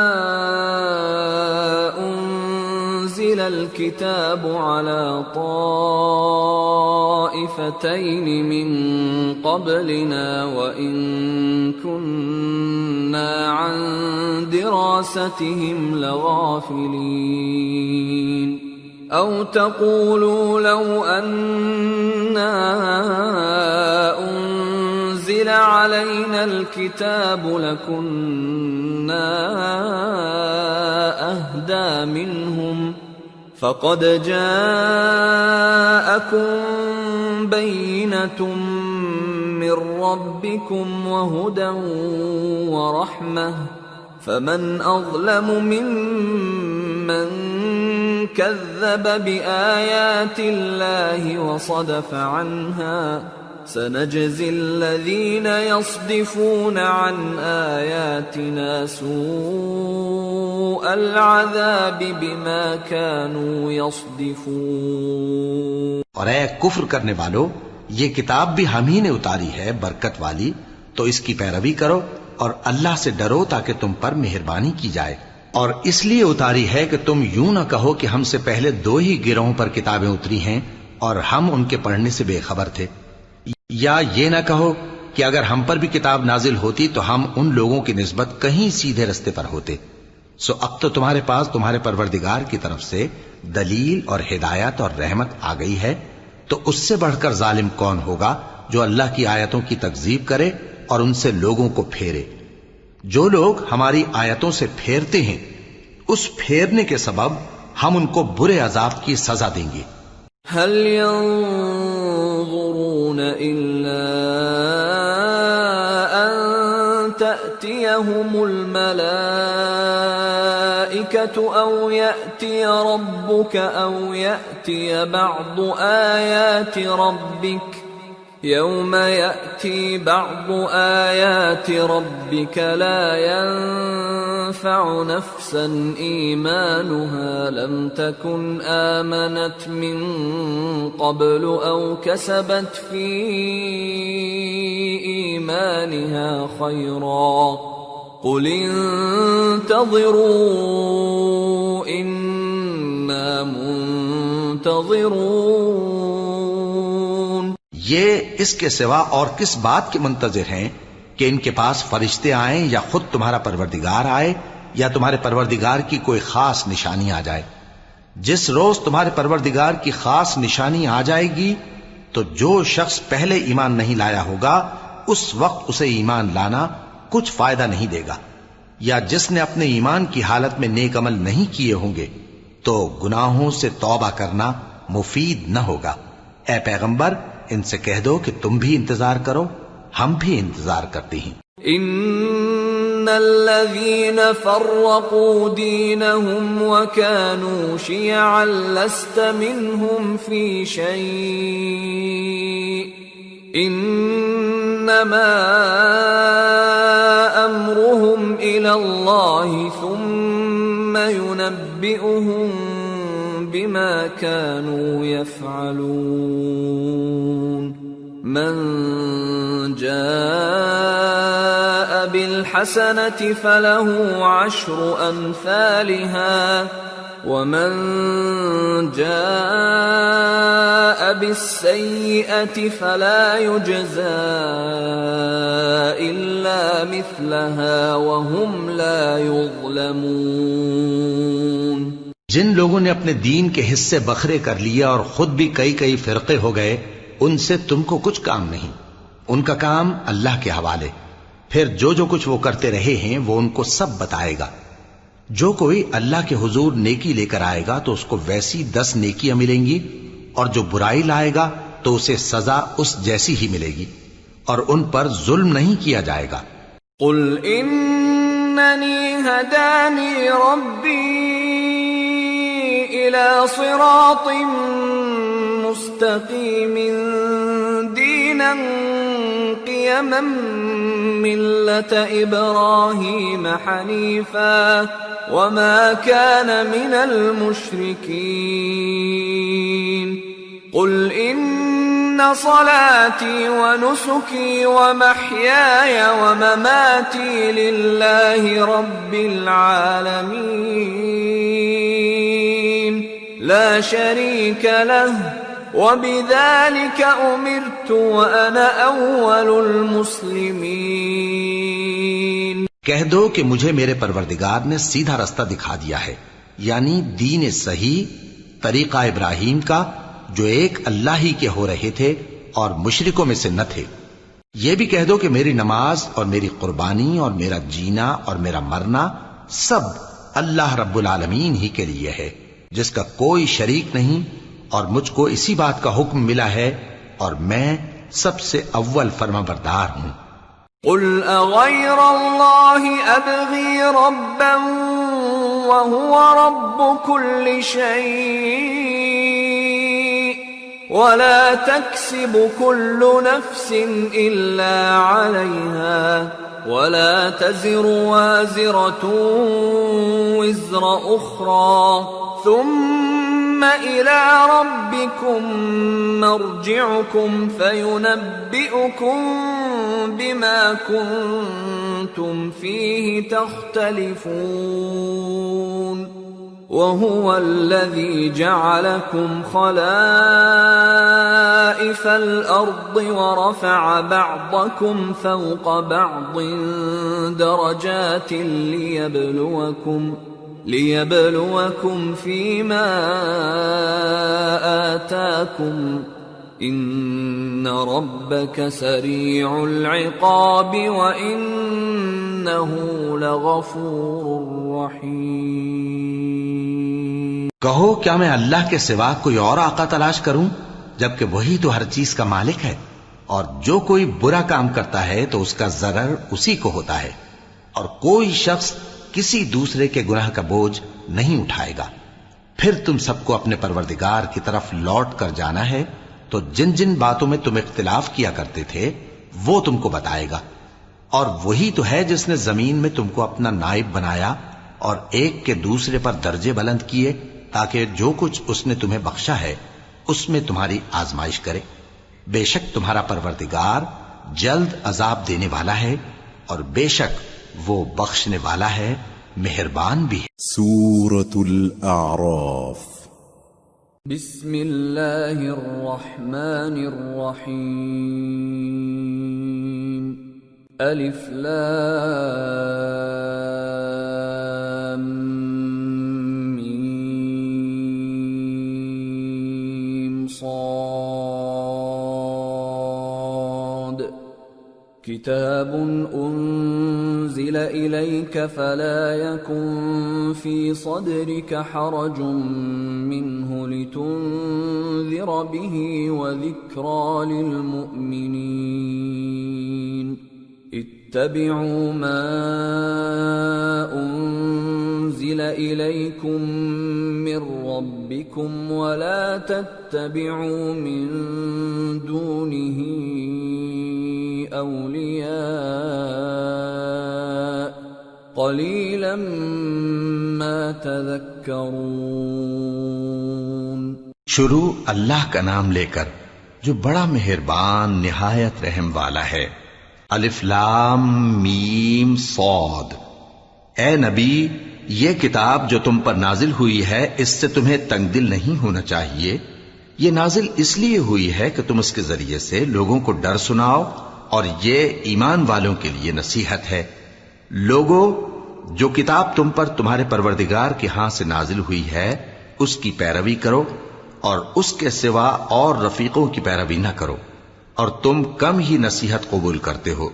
أُنزِلَ الْكِتَابُ عَلَى طَائِفَتَيْنِ مِن قَبْلِنَا وَإِن كُنَّا عَن دِرَاسَتِهِمْ لَغَافِلِينَ أَوْ تَقُولُوا لَوْ أَنَّا أُنزِلَ عَلَيْنَا الْكِتَابُ لَكُنَّا أَهْدَى مِنْهُمْ فَقَدْ جَاءَكُمْ بَيِّنَةٌ مِّن رَّبِّكُمْ وَهُدًى وَرَحْمَةٌ فَمَنْ أَظْلَمُ مِمَّن كَذَّبَ بِآيَاتِ اللَّهِ وَصَدَفَ عَنْهَا سَنَجْزِي الَّذِينَ يَصْدِفُونَ عَنْ آيَاتِنَا سُوءَ الْعَذَابِ بِمَا كَانُوا يَصْدِفُونَ۔ اور اے کفر کرنے والو، یہ کتاب بھی ہم ہی نے اتاری ہے برکت والی، تو اس کی پیروی کرو اور اللہ سے ڈرو تاکہ تم پر مہربانی کی جائے۔ اور اس لیے اتاری ہے کہ تم یوں نہ کہو کہ ہم سے پہلے دو ہی گروہوں پر کتابیں اتری ہیں اور ہم ان کے پڑھنے سے بے خبر تھے، یا یہ نہ کہو کہ اگر ہم پر بھی کتاب نازل ہوتی تو ہم ان لوگوں کی نسبت کہیں سیدھے رستے پر ہوتے۔ سو اب تو تمہارے پاس تمہارے پروردگار کی طرف سے دلیل اور ہدایت اور رحمت آ گئی ہے، تو اس سے بڑھ کر ظالم کون ہوگا جو اللہ کی آیتوں کی تکذیب کرے اور ان سے لوگوں کو پھیرے۔ جو لوگ ہماری آیتوں سے پھیرتے ہیں، اس پھیرنے کے سبب ہم ان کو برے عذاب کی سزا دیں گے۔ هل ينظرون إلا أن تأتيهم الملائكة أو يأتي ربك أو يأتي بعض آيات ربك يوم يأتي بعض آيات ربك لا ينفع نفسا إيمانها لم تكن آمنت من قبل أو كسبت في إيمانها خيرا قل انتظروا إنا منتظرون۔ یہ اس کے سوا اور کس بات کے منتظر ہیں کہ ان کے پاس فرشتے آئیں یا خود تمہارا پروردگار آئے یا تمہارے پروردگار کی کوئی خاص نشانی آ جائے؟ جس روز تمہارے پروردگار کی خاص نشانی آ جائے گی تو جو شخص پہلے ایمان نہیں لایا ہوگا اس وقت اسے ایمان لانا کچھ فائدہ نہیں دے گا، یا جس نے اپنے ایمان کی حالت میں نیک عمل نہیں کیے ہوں گے تو گناہوں سے توبہ کرنا مفید نہ ہوگا۔ اے پیغمبر، ان سے کہہ دو کہ تم بھی انتظار کرو، ہم بھی انتظار کرتے ہیں۔ ان الذين فرقوا دينهم وكانوا شيعا لست منهم في شيء انما امرهم الى الله ثم ينبئهم بما كانوا يفعلون۔ من جاء بالحسنة فله عشر أمثالها ومن جاء بالسيئة فلا يجزى إلا مثلها وهم لا يظلمون۔ جن لوگوں نے اپنے دین کے حصے بکھرے کر لیا اور خود بھی کئی فرقے ہو گئے، ان سے تم کو کچھ کام نہیں، ان کا کام اللہ کے حوالے۔ پھر جو کچھ وہ کرتے رہے ہیں وہ ان کو سب بتائے گا۔ جو کوئی اللہ کے حضور نیکی لے کر آئے گا تو اس کو ویسی 10 نیکیاں ملیں گی، اور جو برائی لائے گا تو اسے سزا اس جیسی ہی ملے گی، اور ان پر ظلم نہیں کیا جائے گا۔ قل اننی ہدانی ربی الى صراط مستقیم دینا قیما ملة ابراہیم حنیفا وما كان من المشركين قل ان صلاتي ونسكي ومحياي ومماتي لله رب العالمين لا شريك له وبذلك امرت وانا اول المسلمين۔ کہہ دو کہ مجھے میرے پروردگار نے سیدھا رستہ دکھا دیا ہے، یعنی دین صحیح، طریقہ ابراہیم کا، جو ایک اللہ ہی کے ہو رہے تھے اور مشرکوں میں سے نہ تھے۔ یہ بھی کہہ دو کہ میری نماز اور میری قربانی اور میرا جینا اور میرا مرنا سب اللہ رب العالمین ہی کے لیے ہے، جس کا کوئی شریک نہیں، اور مجھ کو اسی بات کا حکم ملا ہے، اور میں سب سے اول فرما بردار ہوں۔ قل اغیر اللہ ابغی ربا وهو رب كل شيء ولا تكسب كل نفس الا عليها ولا تزر وازرة وزر اخرى ثم إلى ربكم مرجعكم فينبئكم بما كنتم فيه تختلفون وهو الذي جعلكم خلائف الأرض ورفع بعضكم فوق بعض درجات ليبلوكم فيما آتاكم إن ربك سريع العقاب وإنه لغفور رحيم۔ کہو کیا میں اللہ کے سوا کوئی اور آقا تلاش کروں، جبکہ وہی تو ہر چیز کا مالک ہے، اور جو کوئی برا کام کرتا ہے تو اس کا ضرر اسی کو ہوتا ہے، اور کوئی شخص کسی دوسرے کے گناہ کا بوجھ نہیں اٹھائے گا۔ پھر تم سب کو اپنے پروردگار کی طرف لوٹ کر جانا ہے، تو جن جن باتوں میں تم اختلاف کیا کرتے تھے وہ تم کو بتائے گا، اور وہی تو ہے جس نے زمین میں تم کو اپنا نائب بنایا اور ایک کے دوسرے پر درجے بلند کیے، تاکہ جو کچھ اس نے تمہیں بخشا ہے اس میں تمہاری آزمائش کرے۔ بے شک تمہارا پروردگار جلد عذاب دینے والا ہے، اور بے شک وہ بخشنے والا ہے، مہربان بھی ہے۔ سورة الأعراف۔ بسم اللہ الرحمن الرحیم۔ الف لام میم صاد۔ کتاب انزل الیک فلا یکن فی صدرک حرج منه لتنذر به وذکرى للمؤمنین۔ اتبعوا ما انزل الیکم من ربکم ولا تتبعوا من دونه اولیاء قلیلا ما تذکرون۔ شروع اللہ کا نام لے کر جو بڑا مہربان نہایت رحم والا ہے۔ الف لام میم صاد۔ اے نبی، یہ کتاب جو تم پر نازل ہوئی ہے اس سے تمہیں تنگ دل نہیں ہونا چاہیے، یہ نازل اس لیے ہوئی ہے کہ تم اس کے ذریعے سے لوگوں کو ڈر سناؤ، اور یہ ایمان والوں کے لیے نصیحت ہے۔ لوگوں، جو کتاب تم پر تمہارے پروردگار کے ہاں سے نازل ہوئی ہے اس کی پیروی کرو، اور اس کے سوا اور رفیقوں کی پیروی نہ کرو، اور تم کم ہی نصیحت قبول کرتے ہو۔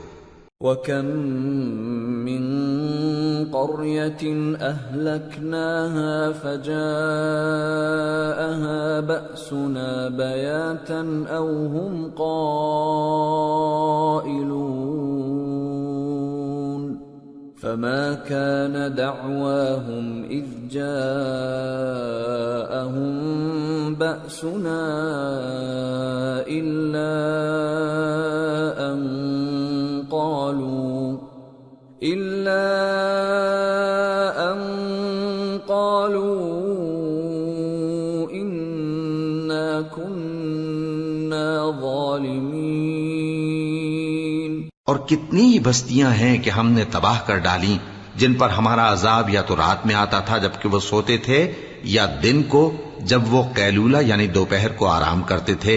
وَكَم مِّن قَرْيَةٍ أَهْلَكْنَاهَا فَجَاءَهَا بَأْسُنَا بَيَاتًا أَوْ هُمْ قَائِلُونَ فَمَا كَانَ دَعْوَاهُمْ إِذْ جَاءَهُم بَأْسُنَا إِلَّا أَن قالوا إنا كنا ظالمين۔ اور کتنی ہی بستیاں ہیں کہ ہم نے تباہ کر ڈالی، جن پر ہمارا عذاب یا تو رات میں آتا تھا جبکہ وہ سوتے تھے، یا دن کو جب وہ قیلولہ یعنی دوپہر کو آرام کرتے تھے،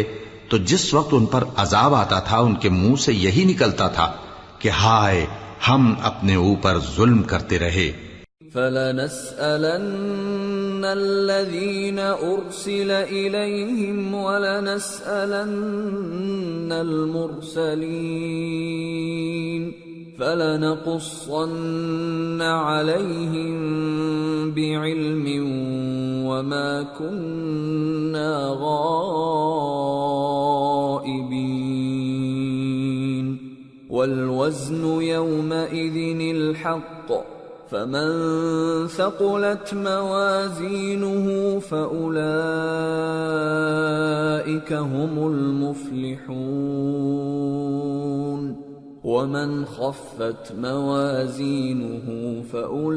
تو جس وقت ان پر عذاب آتا تھا ان کے منہ سے یہی نکلتا تھا کہ ہائے، ہم اپنے اوپر ظلم کرتے رہے۔ فَلَنَسْأَلَنَّ الَّذِينَ أُرْسِلَ إِلَيْهِمْ وَلَنَسْأَلَنَّ الْمُرْسَلِينَ فَلَنَقُصَّنَّ عَلَيْهِمْ بِعِلْمٍ وَمَا كُنَّا غَائِبِينَ وَالْوَزْنُ يَوْمَئِذٍ الْحَقُّ فَمَن ثَقُلَتْ مَوَازِينُهُ فَأُولَئِكَ هُمُ الْمُفْلِحُونَ وَمَنْ خَفَّتْ مَوَازِينُهُ فَأُولَئِكَ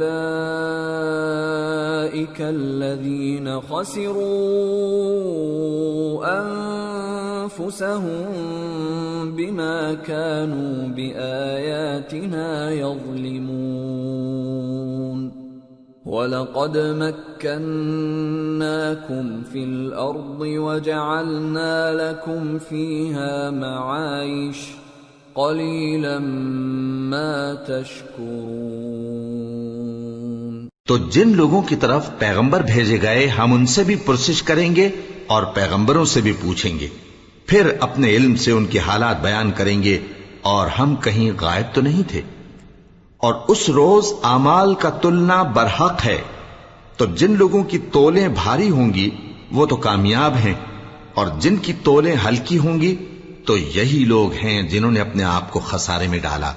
الَّذِينَ خَسِرُوا أَنفُسَهُم بِمَا كَانُوا بِآيَاتِنَا يَظْلِمُونَ وَلَقَدْ مَكَّنَّاكُمْ فِي الْأَرْضِ وَجَعَلْنَا لَكُمْ فِيهَا مَعَايِشَ قَلِيلًا مَا تَشْكُرُونَ۔ تو جن لوگوں کی طرف پیغمبر بھیجے گئے ہم ان سے بھی پرسش کریں گے اور پیغمبروں سے بھی پوچھیں گے، پھر اپنے علم سے ان کے حالات بیان کریں گے، اور ہم کہیں غائب تو نہیں تھے۔ اور اس روز اعمال کا تلنا برحق ہے، تو جن لوگوں کی تولیں بھاری ہوں گی وہ تو کامیاب ہیں، اور جن کی تولیں ہلکی ہوں گی تو یہی لوگ ہیں جنہوں نے اپنے آپ کو خسارے میں ڈالا،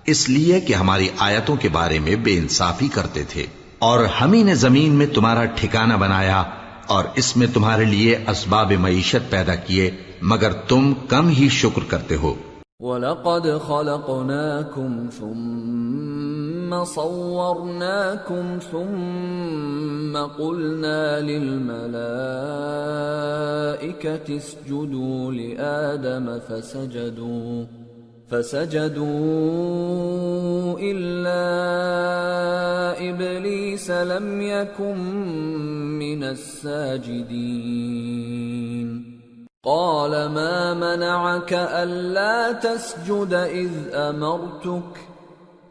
اس لیے کہ ہماری آیتوں کے بارے میں بے انصافی کرتے تھے۔ اور ہم ہی نے زمین میں تمہارا ٹھکانہ بنایا اور اس میں تمہارے لیے اسباب معیشت پیدا کیے، مگر تم کم ہی شکر کرتے ہو۔ وَلَقَدْ خَلَقْنَاكُمْ ثُمَّ صَوَّرْنَاكُمْ ثُمَّ قُلْنَا لِلْمَلَائِكَةِ اسْجُدُوا لِآدَمَ فَسَجَدُوا إِلَّا إِبْلِيسَ لَمْ يَكُنْ مِنَ السَّاجِدِينَ قَالَ مَا مَنَعَكَ أَلَّا تَسْجُدَ إِذْ أَمَرْتُكَ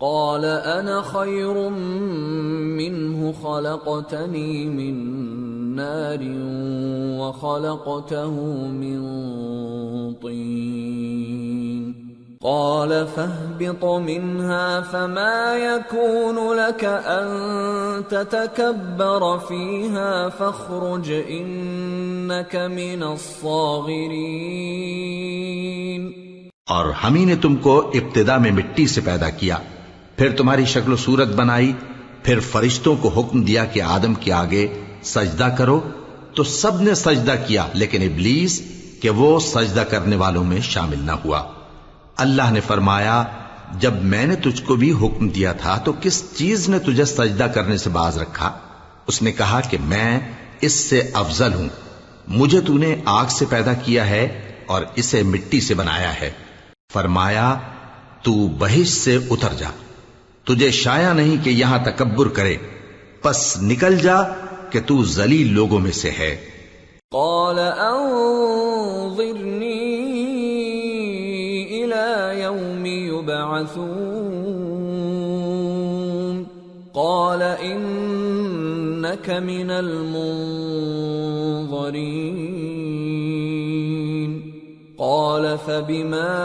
قَالَ أَنَا خَيْرٌ مِّنْهُ خَلَقْتَنِي مِنْ نَارٍ وَخَلَقْتَهُ مِنْ طِينٍ قَالَ فَاهْبِطْ مِنْهَا فَمَا يَكُونُ لَكَ أَن تَتَكَبَّرَ فِيهَا فَاخْرُجْ إِنَّكَ مِنَ الصَّاغِرِينَ۔ اور ہم ہی نے تم کو ابتدا میں مٹی سے پیدا کیا، پھر تمہاری شکل و صورت بنائی، پھر فرشتوں کو حکم دیا کہ آدم کے آگے سجدہ کرو، تو سب نے سجدہ کیا لیکن ابلیس کہ وہ سجدہ کرنے والوں میں شامل نہ ہوا۔ اللہ نے فرمایا، جب میں نے تجھ کو بھی حکم دیا تھا تو کس چیز نے تجھے سجدہ کرنے سے باز رکھا؟ اس نے کہا کہ میں اس سے افضل ہوں، مجھے تو نے آگ سے پیدا کیا ہے اور اسے مٹی سے بنایا ہے۔ فرمایا، تو بہشت سے اتر جا، تجھے شایع نہیں کہ یہاں تکبر کرے، پس نکل جا کہ تو ذلیل لوگوں میں سے ہے۔ قال أنظرني إلى يوم يبعثون قال إنك من المنظرين قال فبما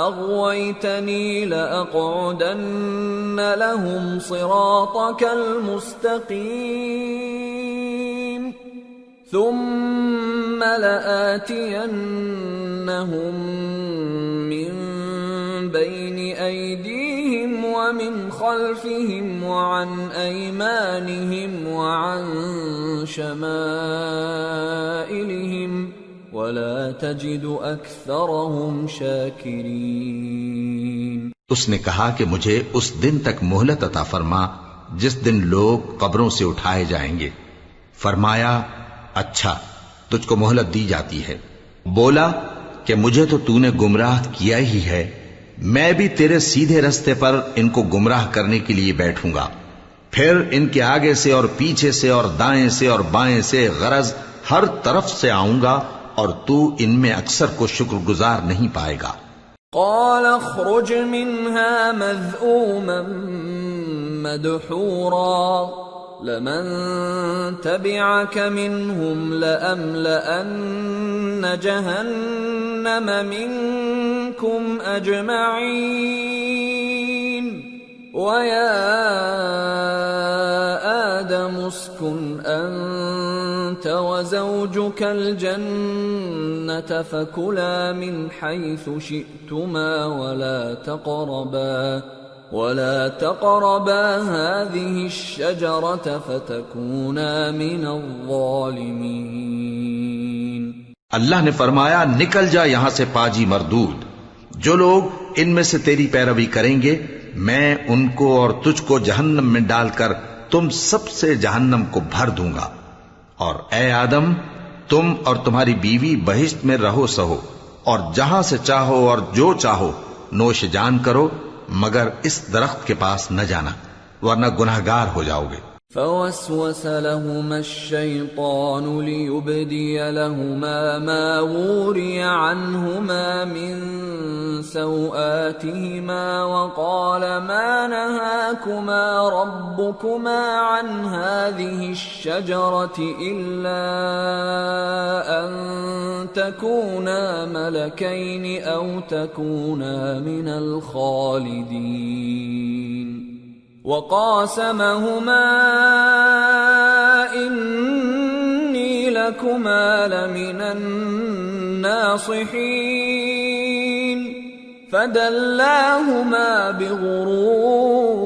أغويتني لأقعدن لهم صراطك المستقيم ثم لآتينهم من بين أيديهم ومن خلفهم وعن أيمانهم وعن شمائلهم ولا تجد أكثرهم شاكرين۔ اس نے کہا کہ مجھے اس دن تک مہلت عطا فرما جس دن لوگ قبروں سے اٹھائے جائیں گے۔ فرمایا اچھا، تجھ کو مہلت دی جاتی ہے۔ بولا کہ مجھے تو تو نے گمراہ کیا ہی ہے، میں بھی تیرے سیدھے رستے پر ان کو گمراہ کرنے کے لیے بیٹھوں گا، پھر ان کے آگے سے اور پیچھے سے اور دائیں سے اور بائیں سے، غرض ہر طرف سے آؤں گا، اور تو ان میں اکثر کو شکر گزار نہیں پائے گا۔ قال اخرج منها مذءوما مدحورا لمن تبعك منهم لأملأن جهنم منكم أجمعين ويا آدم اسكن أنت وزوجك الجنة فكلا من حيث شئتما ولا تقربا هذه الشجرة فتكونا من الظالمين۔ اللہ نے فرمایا نکل جا یہاں سے پاجی مردود، جو لوگ ان میں سے تیری پیروی کریں گے میں ان کو اور تجھ کو جہنم میں ڈال کر تم سب سے جہنم کو بھر دوں گا، اور اے آدم تم اور تمہاری بیوی بہشت میں رہو سہو، اور جہاں سے چاہو اور جو چاہو نوش جان کرو، مگر اس درخت کے پاس نہ جانا ورنہ گناہگار ہو جاؤ گے۔ فوسوس لهما الشيطان ليبدي لهما ما وري عنهما من سوآتهما وقال ما نهاكما ربكما عن هذه الشجرة إلا أن تكونا ملكين أو تكونا من الخالدين وقاسمهما إني لكما لمن الناصحين فدلاهما بغرور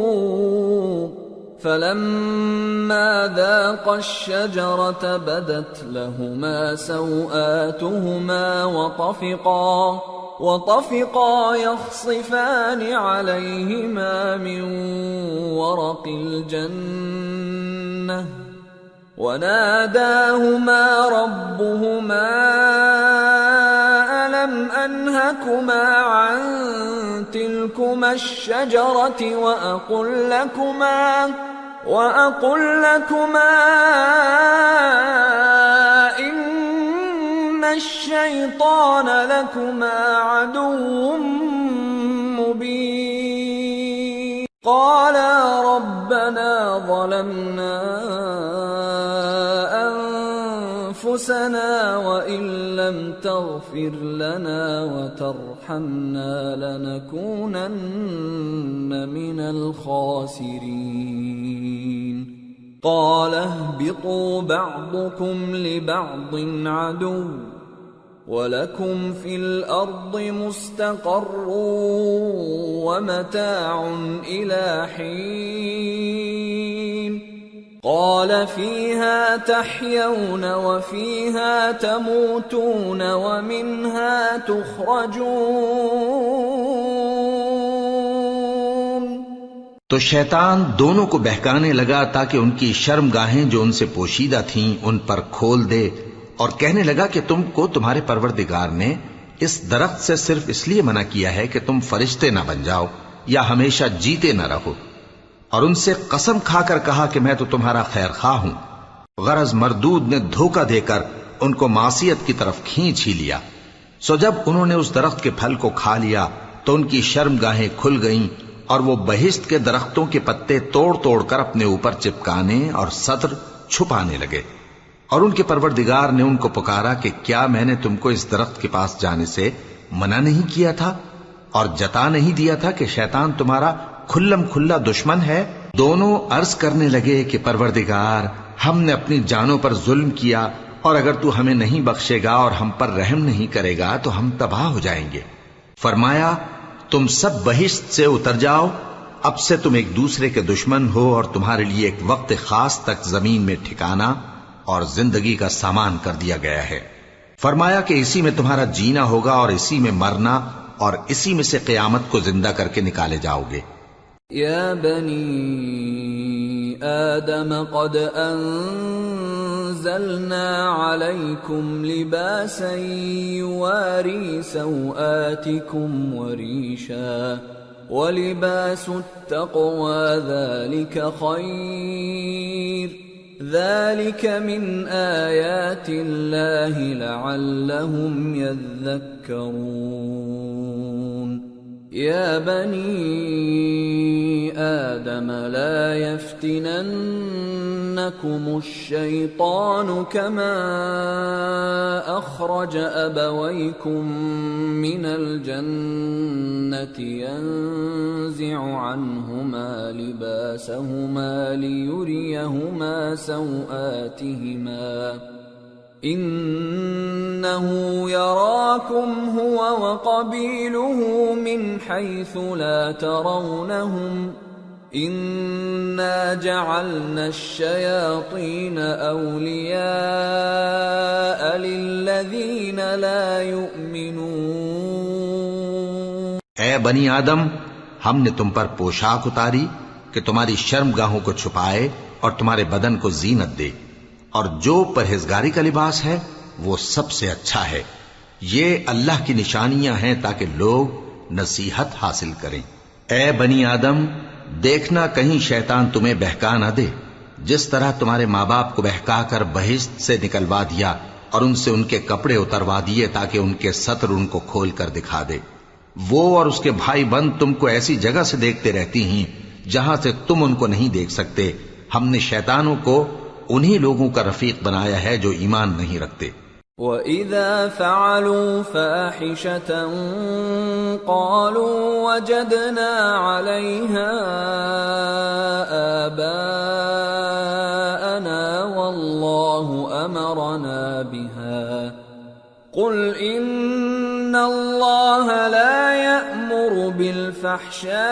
فلما ذاقا الشجرة بدت لهما سوآتهما وطفقا يخصفان عليهما من ورق الجنة وناداهما ربهما ألم أنهكما عن تلكما الشجرة وأقل لكما إن الشيطان لكما عدو مبين قالا ربنا ظلمنا أنفسنا وإن لم تغفر لنا وترحمنا لنكونن من الخاسرين قال اهبطوا بعضكم لبعض عدو وَلَكُمْ فِي الْأَرْضِ مُسْتَقَرٌّ وَمَتَاعٌ إِلَى حِينٍ قَالَ فِيهَا تَحْيَوْنَ وَفِيهَا تَمُوتُونَ وَمِنْهَا تُخْرَجُونَ۔ تو شیطان دونوں کو بہکانے لگا تاکہ ان کی شرمگاہیں جو ان سے پوشیدہ تھیں ان پر کھول دے، اور کہنے لگا کہ تم کو تمہارے پروردگار نے اس درخت سے صرف اس لیے منع کیا ہے کہ تم فرشتے نہ بن جاؤ یا ہمیشہ جیتے نہ رہو، اور ان سے قسم کھا کر کہا کہ میں تو تمہارا خیر خواہ ہوں، غرض مردود نے دھوکہ دے کر ان کو معصیت کی طرف کھینچ ہی لیا۔ سو جب انہوں نے اس درخت کے پھل کو کھا لیا تو ان کی شرمگاہیں کھل گئیں اور وہ بہشت کے درختوں کے پتے توڑ توڑ کر اپنے اوپر چپکانے اور سطر چھپانے لگے۔ اور ان کے پروردگار نے ان کو پکارا کہ کیا میں نے تم کو اس درخت کے پاس جانے سے منع نہیں کیا تھا اور جتا نہیں دیا تھا کہ شیطان تمہارا کھلم کھلا دشمن ہے؟ دونوں عرض کرنے لگے کہ پروردگار، ہم نے اپنی جانوں پر ظلم کیا، اور اگر تو ہمیں نہیں بخشے گا اور ہم پر رحم نہیں کرے گا تو ہم تباہ ہو جائیں گے۔ فرمایا تم سب بہشت سے اتر جاؤ، اب سے تم ایک دوسرے کے دشمن ہو اور تمہارے لیے ایک وقت خاص تک زمین میں ٹھکانا اور زندگی کا سامان کر دیا گیا ہے۔ فرمایا کہ اسی میں تمہارا جینا ہوگا اور اسی میں مرنا اور اسی میں سے قیامت کو زندہ کر کے نکالے جاؤ گے۔ یا بنی آدم قد انزلنا علیکم لباسا یواری سوآتکم وریشا ولباس التقوى ذلك خیر ذلك من آیات اللہ لعلهم یذکرون۔ یا بنی آدم لا يفتننكم الشیطان كما اخرج ابویکم من الجنة ينزع عنهما لباسهما ليريهما سوآتهما إنه يراكم هو وقبيله من حيث لا ترونهم إنا جعلنا الشياطين أولياء للذين لا يؤمنون۔ اے بنی آدم، ہم نے تم پر پوشاک اتاری کہ تمہاری شرمگاہوں کو چھپائے اور تمہارے بدن کو زینت دے، اور جو پرہیزگاری کا لباس ہے وہ سب سے اچھا ہے۔ یہ اللہ کی نشانیاں ہیں تاکہ لوگ نصیحت حاصل کریں۔ اے بنی آدم، دیکھنا کہیں شیطان تمہیں بہکا نہ دے، جس طرح تمہارے ماں باپ کو بہکا کر بہشت سے نکلوا دیا اور ان سے ان کے کپڑے اتروا دیے تاکہ ان کے سطر ان کو کھول کر دکھا دے۔ وہ اور اس کے بھائی بند تم کو ایسی جگہ سے دیکھتے رہتی ہیں جہاں سے تم ان کو نہیں دیکھ سکتے۔ ہم نے شیطانوں کو انہی لوگوں کا رفیق بنایا ہے جو ایمان نہیں رکھتے۔ وَإِذَا فَعَلُوا فَاحِشَةً قَالُوا وَجَدْنَا عَلَيْهَا آبَاءَنَا وَاللَّهُ أَمَرَنَا بِهَا قُلْ إِنَّ اللَّهَ لَا يَأْمُرُ بِالْفَحْشَاءِ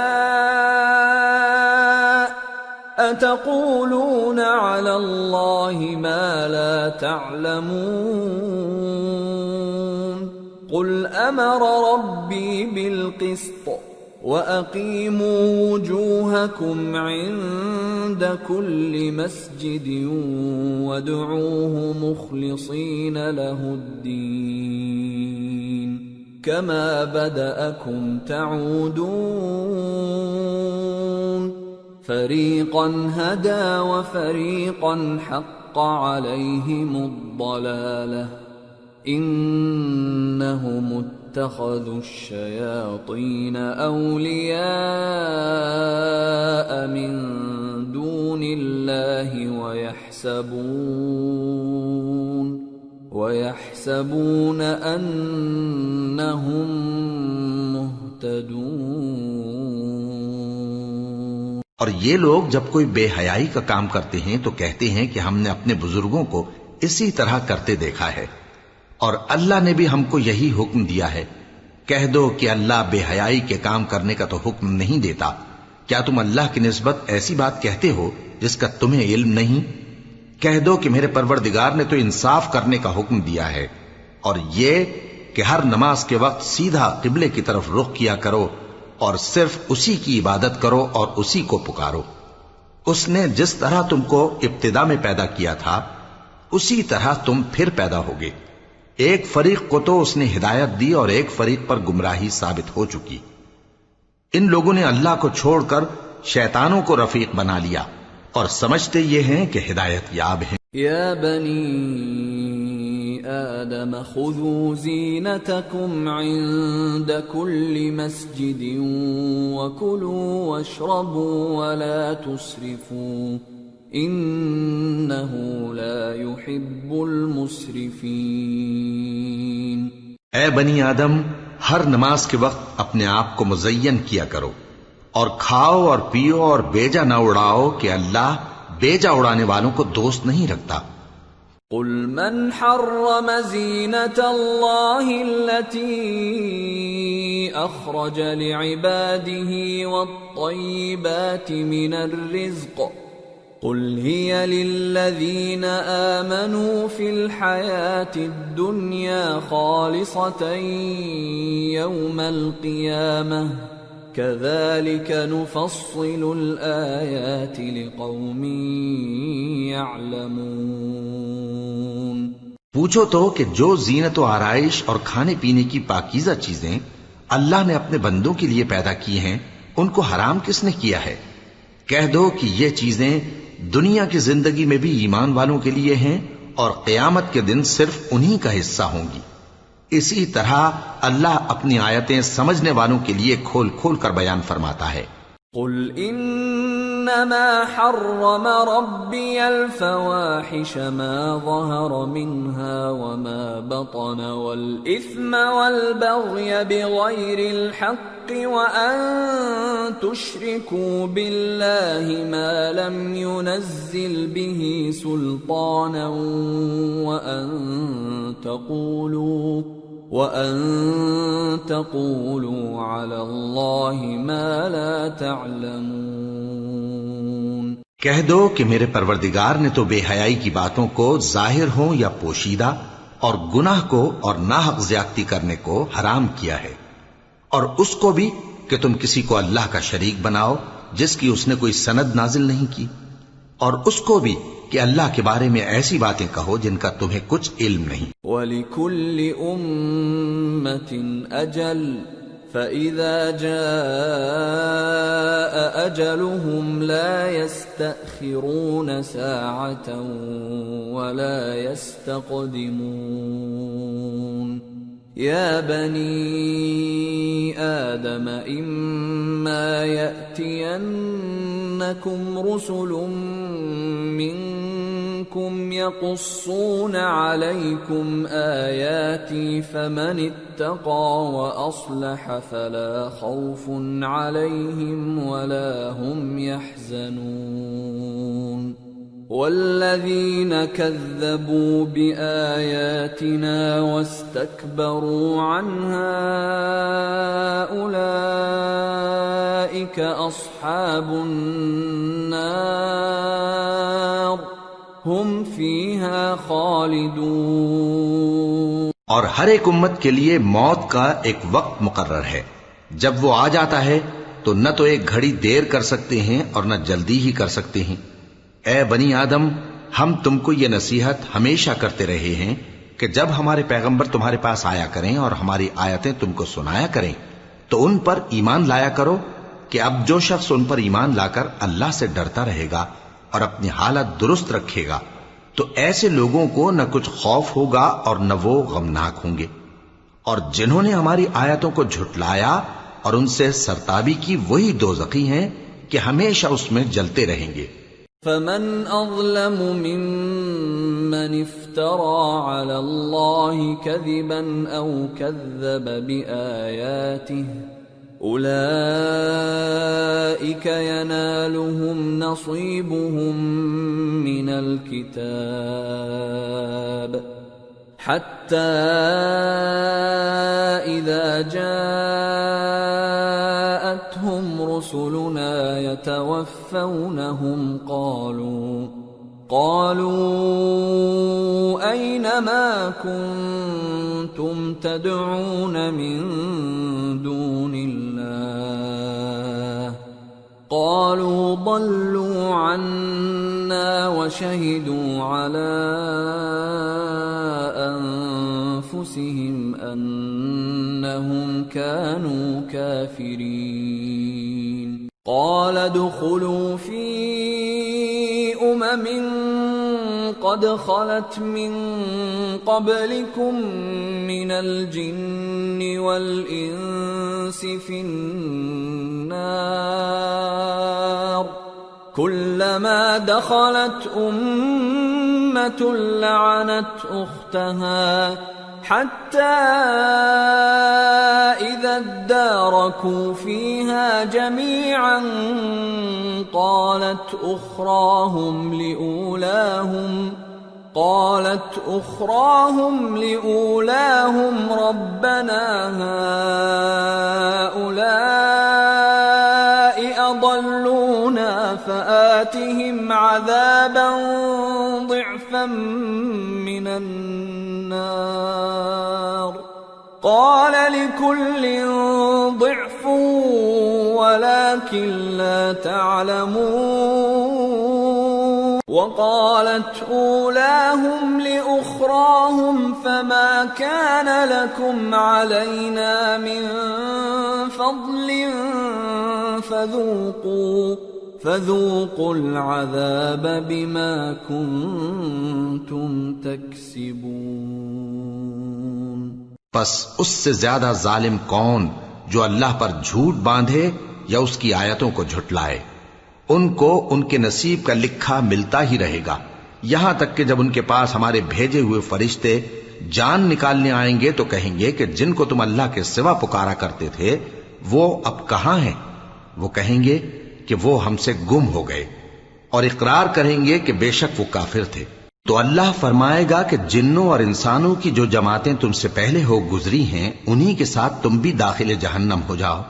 أَتَقُولُونَ عَلَى اللَّهِ مَا لَا تَعْلَمُونَ قُلْ أَمَرَ رَبِّي بِالْقِسْطِ وَأَقِيمُوا وُجُوهَكُمْ عِندَ كُلِّ مَسْجِدٍ وَادْعُوهُ مُخْلِصِينَ لَهُ الدِّينَ كَمَا بَدَأَكُمْ تَعُودُونَ فَرِيقًا هَدَى وَفَرِيقًا حَقَّ عَلَيْهِمُ الضَّلَالَةُ إِنَّهُمُ اتَّخَذُوا الشَّيَاطِينَ أَوْلِيَاءَ مِن دُونِ اللَّهِ وَيَحْسَبُونَ أَنَّهُمْ مُهْتَدُونَ۔ اور یہ لوگ جب کوئی بے حیائی کا کام کرتے ہیں تو کہتے ہیں کہ ہم نے اپنے بزرگوں کو اسی طرح کرتے دیکھا ہے، اور اللہ نے بھی ہم کو یہی حکم دیا ہے۔ کہہ دو کہ اللہ بے حیائی کے کام کرنے کا تو حکم نہیں دیتا، کیا تم اللہ کی نسبت ایسی بات کہتے ہو جس کا تمہیں علم نہیں؟ کہہ دو کہ میرے پروردگار نے تو انصاف کرنے کا حکم دیا ہے، اور یہ کہ ہر نماز کے وقت سیدھا قبلے کی طرف رخ کیا کرو اور صرف اسی کی عبادت کرو اور اسی کو پکارو۔ اس نے جس طرح تم کو ابتدا میں پیدا کیا تھا اسی طرح تم پھر پیدا ہوگے۔ ایک فریق کو تو اس نے ہدایت دی اور ایک فریق پر گمراہی ثابت ہو چکی۔ ان لوگوں نے اللہ کو چھوڑ کر شیطانوں کو رفیق بنا لیا اور سمجھتے یہ ہیں کہ ہدایت یاب ہیں۔ يا بني آدم خذوا زينتكم عند كل مسجد وكلوا واشربوا ولا تسرفوا إنه لا يحب المسرفين۔ اے بنی آدم، ہر نماز کے وقت اپنے آپ کو مزین کیا کرو، اور کھاؤ اور پیو اور بیجا نہ اڑاؤ کہ اللہ بیجا اڑانے والوں کو دوست نہیں رکھتا۔ قل من حرم زینة اللہ التي اخرج لعباده والطیبات من الرزق قل هي للذین آمنوا في الحیاة الدنیا خالصة یوم القیامة كذلك نفصل الآيات لقوم يعلمون۔ پوچھو تو کہ جو زینت و آرائش اور کھانے پینے کی پاکیزہ چیزیں اللہ نے اپنے بندوں کے لیے پیدا کی ہیں، ان کو حرام کس نے کیا ہے؟ کہہ دو کہ یہ چیزیں دنیا کی زندگی میں بھی ایمان والوں کے لیے ہیں اور قیامت کے دن صرف انہی کا حصہ ہوں گی۔ اسی طرح اللہ اپنی آیتیں سمجھنے والوں کے لیے کھول کھول کر بیان فرماتا ہے۔ قل انما حرم ربی الفواحش ما ظهر منها وما بطن والاثم والبغي بغير الحق وان تشركوا بالله ما لم ينزل به سلطانا وَأَن تَقُولُوا عَلَى اللَّهِ مَا لَا تَعْلَمُونَ۔ کہہ دو کہ میرے پروردگار نے تو بے حیائی کی باتوں کو ظاہر ہوں یا پوشیدہ اور گناہ کو اور ناحق زیادتی کرنے کو حرام کیا ہے، اور اس کو بھی کہ تم کسی کو اللہ کا شریک بناؤ جس کی اس نے کوئی سند نازل نہیں کی، اور اس کو بھی کہ اللہ کے بارے میں ایسی باتیں کہو جن کا تمہیں کچھ علم نہیں۔ وَلِكُلِّ أُمَّةٍ أَجَلٌ فَإِذَا جَاءَ أَجَلُهُمْ لَا يَسْتَأْخِرُونَ سَاعَةً وَلَا يَسْتَقْدِمُونَ۔ يَا بَنِي آدَمَ إِمَّا يَأْتِيَنَّكُمْ رُسُلٌ مِّنكُمْ يَقُصُّونَ عَلَيْكُمْ آيَاتِي فَمَنِ اتَّقَىٰ وَأَصْلَحَ فَلَا خَوْفٌ عَلَيْهِمْ وَلَا هُمْ يَحْزَنُونَ۔ والذين كذبوا بآياتنا واستكبروا عنها أولئك أصحاب النار هم فيها خالدون۔ اور ہر ایک امت کے لیے موت کا ایک وقت مقرر ہے، جب وہ آ جاتا ہے تو نہ تو ایک گھڑی دیر کر سکتے ہیں اور نہ جلدی ہی کر سکتے ہیں۔ اے بنی آدم، ہم تم کو یہ نصیحت ہمیشہ کرتے رہے ہیں کہ جب ہمارے پیغمبر تمہارے پاس آیا کریں اور ہماری آیتیں تم کو سنایا کریں تو ان پر ایمان لایا کرو کہ اب جو شخص ان پر ایمان لا کر اللہ سے ڈرتا رہے گا اور اپنی حالت درست رکھے گا تو ایسے لوگوں کو نہ کچھ خوف ہوگا اور نہ وہ غمناک ہوں گے، اور جنہوں نے ہماری آیتوں کو جھٹلایا اور ان سے سرتابی کی وہی دوزخی ہیں کہ ہمیشہ اس میں جلتے رہیں گے۔ فمن اظلم ممن افترى على الله كذبا او كذب بآياته اولئك ينالهم نصيبهم من الكتاب حتى إذا جاءتهم رسلنا يتوفونهم قالوا أين ما كنتم تدعون من دون الله قالوا ضلوا عنا وشهدوا على أنفسهم أنهم كانوا كافرين قال ادخلوا في قد خلت من قبلكم من الجن والإنس في النار كلما دخلت أمة لعنت أختها حتى إذا اداركوا فيها جميعا قالت أخراهم لأولاهم ربنا هؤلاء أضلونا فآتهم عذابا ضعفا من النار قال لكل ضعف ولكن لا تعلمون وقالت أولاهم لأخراهم فما كان لكم علينا من فضل فذوقوا العذاب بما كنتم تكسبون پس اس سے زیادہ ظالم کون جو اللہ پر جھوٹ باندھے یا اس کی آیتوں کو جھٹلائے؟ ان کو ان کے نصیب کا لکھا ملتا ہی رہے گا، یہاں تک کہ جب ان کے پاس ہمارے بھیجے ہوئے فرشتے جان نکالنے آئیں گے تو کہیں گے کہ جن کو تم اللہ کے سوا پکارا کرتے تھے وہ اب کہاں ہیں؟ وہ کہیں گے کہ وہ ہم سے گم ہو گئے، اور اقرار کریں گے کہ بے شک وہ کافر تھے۔ تو اللہ فرمائے گا کہ جنوں اور انسانوں کی جو جماعتیں تم سے پہلے ہو گزری ہیں انہی کے ساتھ تم بھی داخل جہنم ہو جاؤ۔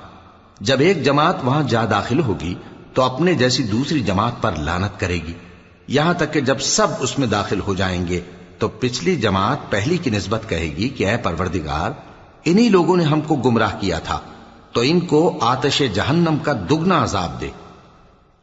جب ایک جماعت وہاں جا داخل ہوگی تو اپنے جیسی دوسری جماعت پر لعنت کرے گی، یہاں تک کہ جب سب اس میں داخل ہو جائیں گے تو پچھلی جماعت پہلی کی نسبت کہے گی کہ اے پروردگار، انہی لوگوں نے ہم کو گمراہ کیا تھا، تو ان کو آتش جہنم کا دگنا عذاب دے۔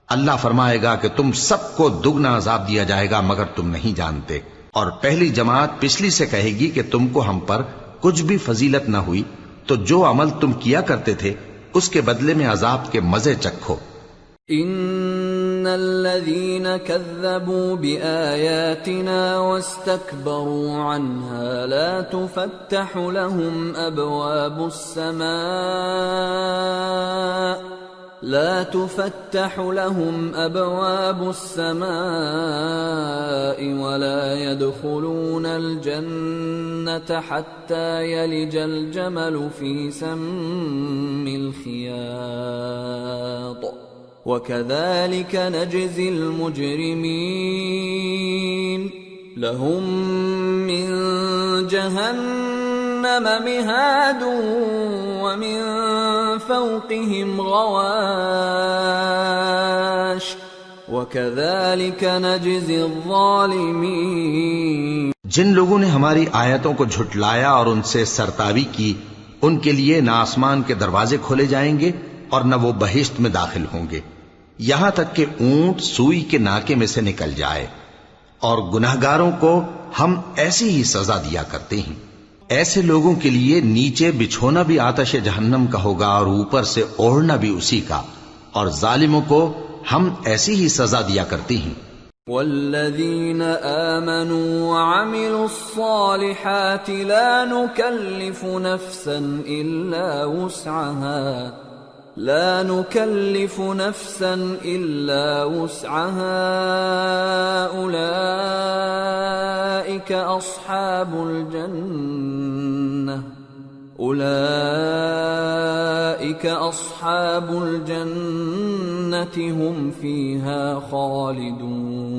اللہ فرمائے گا کہ تم سب کو دگنا عذاب دیا جائے گا مگر تم نہیں جانتے۔ اور پہلی جماعت پچھلی سے کہے گی کہ تم کو ہم پر کچھ بھی فضیلت نہ ہوئی، تو جو عمل تم کیا کرتے تھے اس کے بدلے میں عذاب کے مزے چکھو۔ ان الذين كذبوا بآياتنا واستكبروا عنها لا تفتح لهم أبواب السماء ولا يدخلون الجنة حتى يلج الجمل في سم الخياط وكذلك نجزي المجرمين لهم من جهنم مهاد ومن فوقهم غواش وكذلك نجزي الظالمين۔ جن لوگوں نے ہماری آیتوں کو جھٹلایا اور ان سے سرتابی کی، ان کے لیے نہ آسمان کے دروازے کھولے جائیں گے اور نہ وہ بہشت میں داخل ہوں گے، یہاں تک کہ اونٹ سوئی کے ناکے میں سے نکل جائے۔ اور گناہگاروں کو ہم ایسی ہی سزا دیا کرتے ہیں۔ ایسے لوگوں کے لیے نیچے بچھونا بھی آتش جہنم کا ہوگا اور اوپر سے اوڑھنا بھی اسی کا، اور ظالموں کو ہم ایسی ہی سزا دیا کرتے ہیں۔ والذین آمنوا وعملوا الصالحات لا نكلف نفسا إلا وسعها أولئك أصحاب الجنة هم فيها خالدون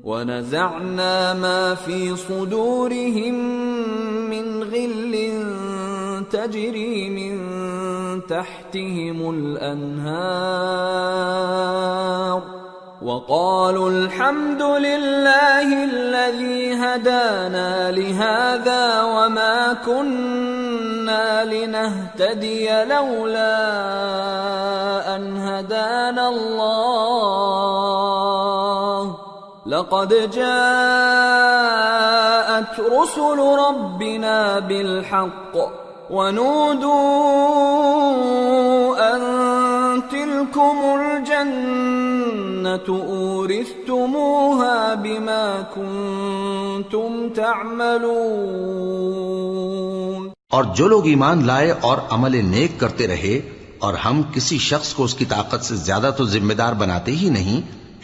ونزعنا ما في صدورهم من غل تجري من تحتهم الأنهار وقالوا الحمد لله الذي هدانا لهذا وما كنا لنهتدي لولا أن هدانا الله لقد جاءت رسل ربنا بالحق ونودوا أن تلكم الجنة أورثتموها بما كنتم تعملون. اور جو لوگ ایمان لائے اور عمل نیک کرتے رہے اور ہم کسی شخص کو اس کی طاقت سے زیادہ تو ذمہ دار بناتے ہی نہیں،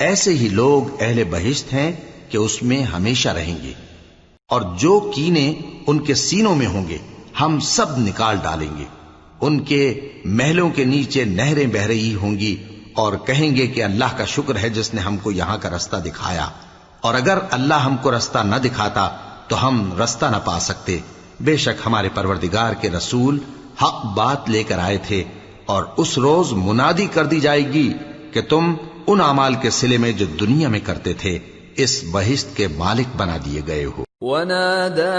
ایسے ہی لوگ اہل بہشت ہیں کہ اس میں ہمیشہ رہیں گے. اور جو کینے ان کے سینوں میں ہوں گے ہم سب نکال ڈالیں گے. ان کے محلوں کے نیچے نہریں بہ رہی ہوں گی اور کہیں گے کہ اللہ کا شکر ہے جس نے ہم کو یہاں کا رستہ دکھایا، اور اگر اللہ ہم کو رستہ نہ دکھاتا تو ہم رستہ نہ پا سکتے. بے شک ہمارے پروردگار کے رسول حق بات لے کر آئے تھے، اور اس روز منادی کر دی جائے گی کہ تم ان اعمال کے صلے میں جو دنیا میں کرتے تھے اس بہشت کے مالک بنا دیے گئے ہو. وَنَادَى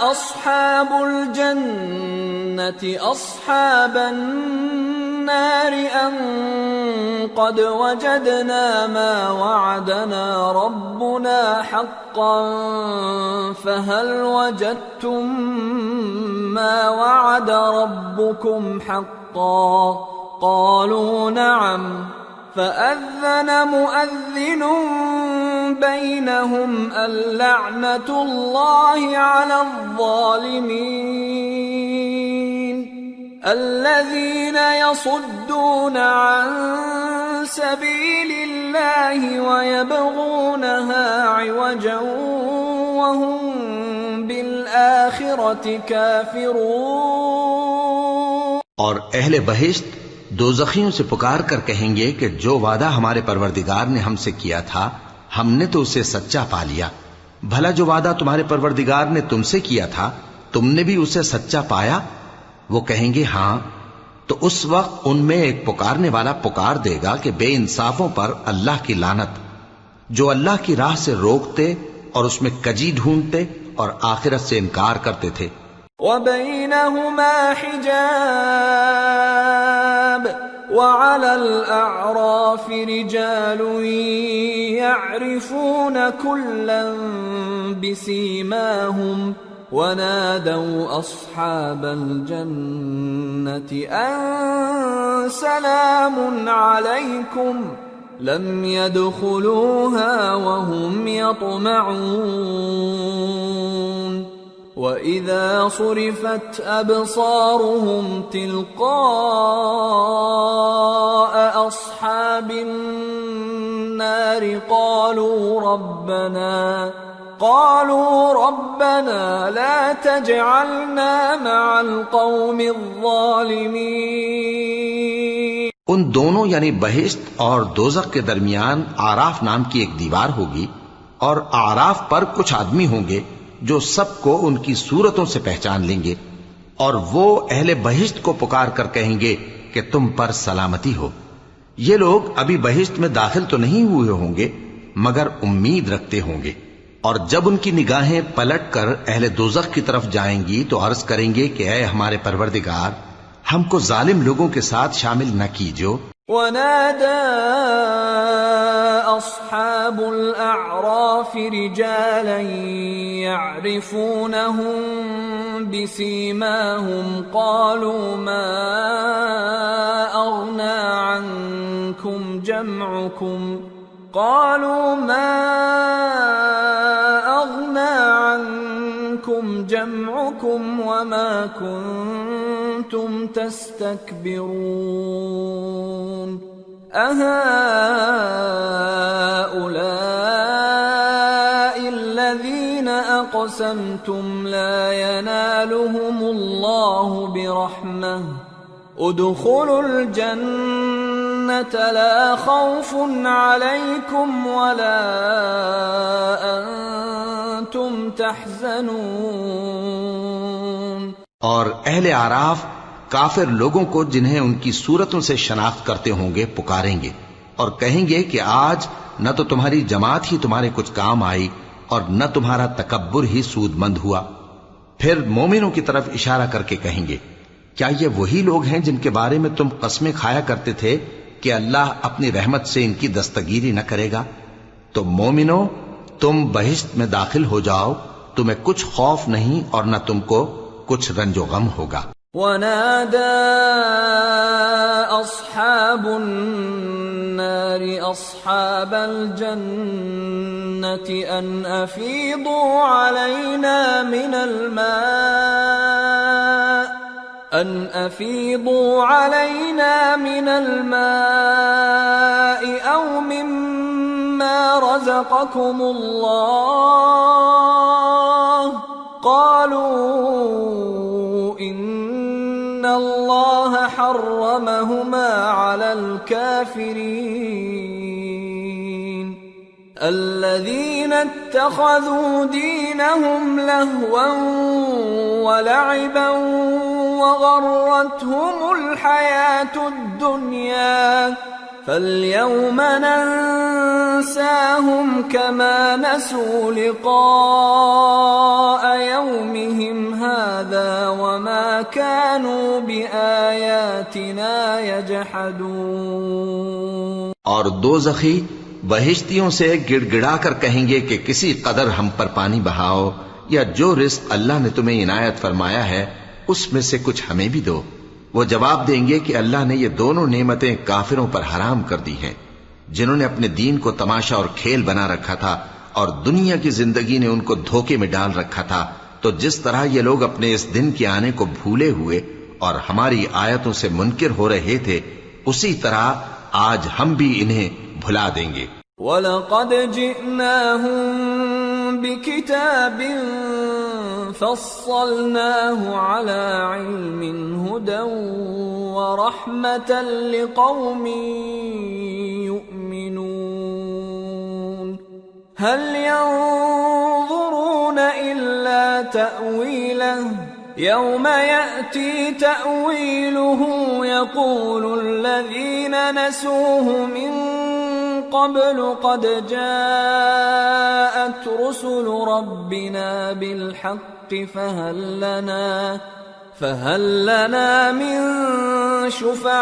أَصْحَابُ الْجَنَّةِ أَصْحَابَ النَّارِ أَن قَدْ وَجَدْنَا مَا وَعَدَنَا رَبُّنَا حَقًّا فَهَلْ وَجَدتُّم مَّا وَعَدَ رَبُّكُمْ حَقًّا قَالُوا نَعَمْ فَأَذَّنَ مُؤَذِّنٌ بَيْنَهُمْ اللَّعْنَةُ اللَّهِ عَلَى الظَّالِمِينَ الَّذِينَ يَصُدُّونَ عَن سَبِيلِ اللَّهِ وَيَبْغُونَهَا عِوَجًا وَهُمْ بِالْآخِرَةِ كَافِرُونَ. اور اہل بہشت دوزخیوں سے پکار کر کہیں گے کہ جو وعدہ ہمارے پروردگار نے ہم سے کیا تھا ہم نے تو اسے سچا پا لیا. بھلا جو وعدہ تمہارے پروردگار نے تم سے کیا تھا تم نے بھی اسے سچا پایا؟ وہ کہیں گے ہاں. تو اس وقت ان میں ایک پکارنے والا پکار دے گا کہ بے انصافوں پر اللہ کی لعنت، جو اللہ کی راہ سے روکتے اور اس میں کجی ڈھونڈتے اور آخرت سے انکار کرتے تھے. وَبَيْنَهُمَا حِجَابٌ وَعَلَى الْأَعْرَافِ رِجَالٌ يَعْرِفُونَ كُلًّا بِسِيمَاهُمْ وَنَادَوْا أَصْحَابَ الْجَنَّةِ أَن سَلَامٌ عَلَيْكُمْ لَمْ يَدْخُلُوهَا وَهُمْ يَطْمَعُونَ. وَإِذَا صُرِفَتْ أَبْصَارُهُمْ تِلْقَاءَ أَصْحَابِ النَّارِ قَالُوا رَبَّنَا لَا تَجْعَلْنَا مَعَ الْقَوْمِ الظَّالِمِينَ. ان دونوں یعنی بہشت اور دوزخ کے درمیان آراف نام کی ایک دیوار ہوگی، اور آراف پر کچھ آدمی ہوں گے جو سب کو ان کی صورتوں سے پہچان لیں گے، اور وہ اہل بہشت کو پکار کر کہیں گے کہ تم پر سلامتی ہو. یہ لوگ ابھی بہشت میں داخل تو نہیں ہوئے ہوں گے مگر امید رکھتے ہوں گے. اور جب ان کی نگاہیں پلٹ کر اہل دوزخ کی طرف جائیں گی تو عرض کریں گے کہ اے ہمارے پروردگار، ہم کو ظالم لوگوں کے ساتھ شامل نہ کیجو. وَنَادَى أَصْحَابُ الْأَعْرَافِ رِجَالًا يَعْرِفُونَهُم بِسِيمَاهُمْ قَالُوا مَا أَغْنَى عَنكُمْ جَمْعُكُمْ وَمَا كُنتُمْ تَسْتَكْبِرُونَ أَهَؤُلَاءِ الَّذِينَ أَقْسَمْتُمْ لَا يَنَالُهُمُ اللَّهُ بِرَحْمَةٍ ادْخُلُوا الْجَنَّةَ لَا خَوْفٌ عَلَيْكُمْ وَلَا أَنْتُمْ تَحْزَنُونَ. اور اہل اعراف کافر لوگوں کو جنہیں ان کی صورتوں سے شناخت کرتے ہوں گے پکاریں گے اور کہیں گے کہ آج نہ تو تمہاری جماعت ہی تمہارے کچھ کام آئی اور نہ تمہارا تکبر ہی سود مند ہوا. پھر مومنوں کی طرف اشارہ کر کے کہیں گے کیا یہ وہی لوگ ہیں جن کے بارے میں تم قسمیں کھایا کرتے تھے کہ اللہ اپنی رحمت سے ان کی دستگیری نہ کرے گا؟ تو مومنوں، تم بہشت میں داخل ہو جاؤ، تمہیں کچھ خوف نہیں اور نہ تم کو کچھ رنج و غم ہوگا. ونادى أصحاب النار أصحاب الجنة أن أفيضوا علينا من الماء أو مما رزقكم الله قالوا إن الله حرمهما على الكافرين الذين اتخذوا دينهم لهوا ولعبا وغرتهم الحياة الدنيا فاليوم ننساهم كما نسوا لقاء يومهم هذا وما كانوا بآياتنا يجحدون. اور دوزخی بہشتیوں سے گڑ گڑا کر کہیں گے کہ کسی قدر ہم پر پانی بہاؤ یا جو رزق اللہ نے تمہیں عنایت فرمایا ہے اس میں سے کچھ ہمیں بھی دو. وہ جواب دیں گے کہ اللہ نے یہ دونوں نعمتیں کافروں پر حرام کر دی ہیں جنہوں نے اپنے دین کو تماشا اور کھیل بنا رکھا تھا اور دنیا کی زندگی نے ان کو دھوکے میں ڈال رکھا تھا. تو جس طرح یہ لوگ اپنے اس دن کے آنے کو بھولے ہوئے اور ہماری آیتوں سے منکر ہو رہے تھے اسی طرح آج ہم بھی انہیں بھلا دیں گے. وَلَقَدْ جِئْنَاهُمْ بِكِتَابٍ فَصَّلْنَاهُ عَلَى عِلْمٍ هُدًى وَرَحْمَةً لِقَوْمٍ يُؤْمِنُونَ هَلْ يَنظُرُونَ إِلَّا تَأْوِيلَهُ يَوْمَ يَأْتِي تَأْوِيلُهُ يَقُولُ الَّذِينَ نَسُوهُ مِن قبل قد جاءت رسل ربنا بالحق فهل لنا من شفعاء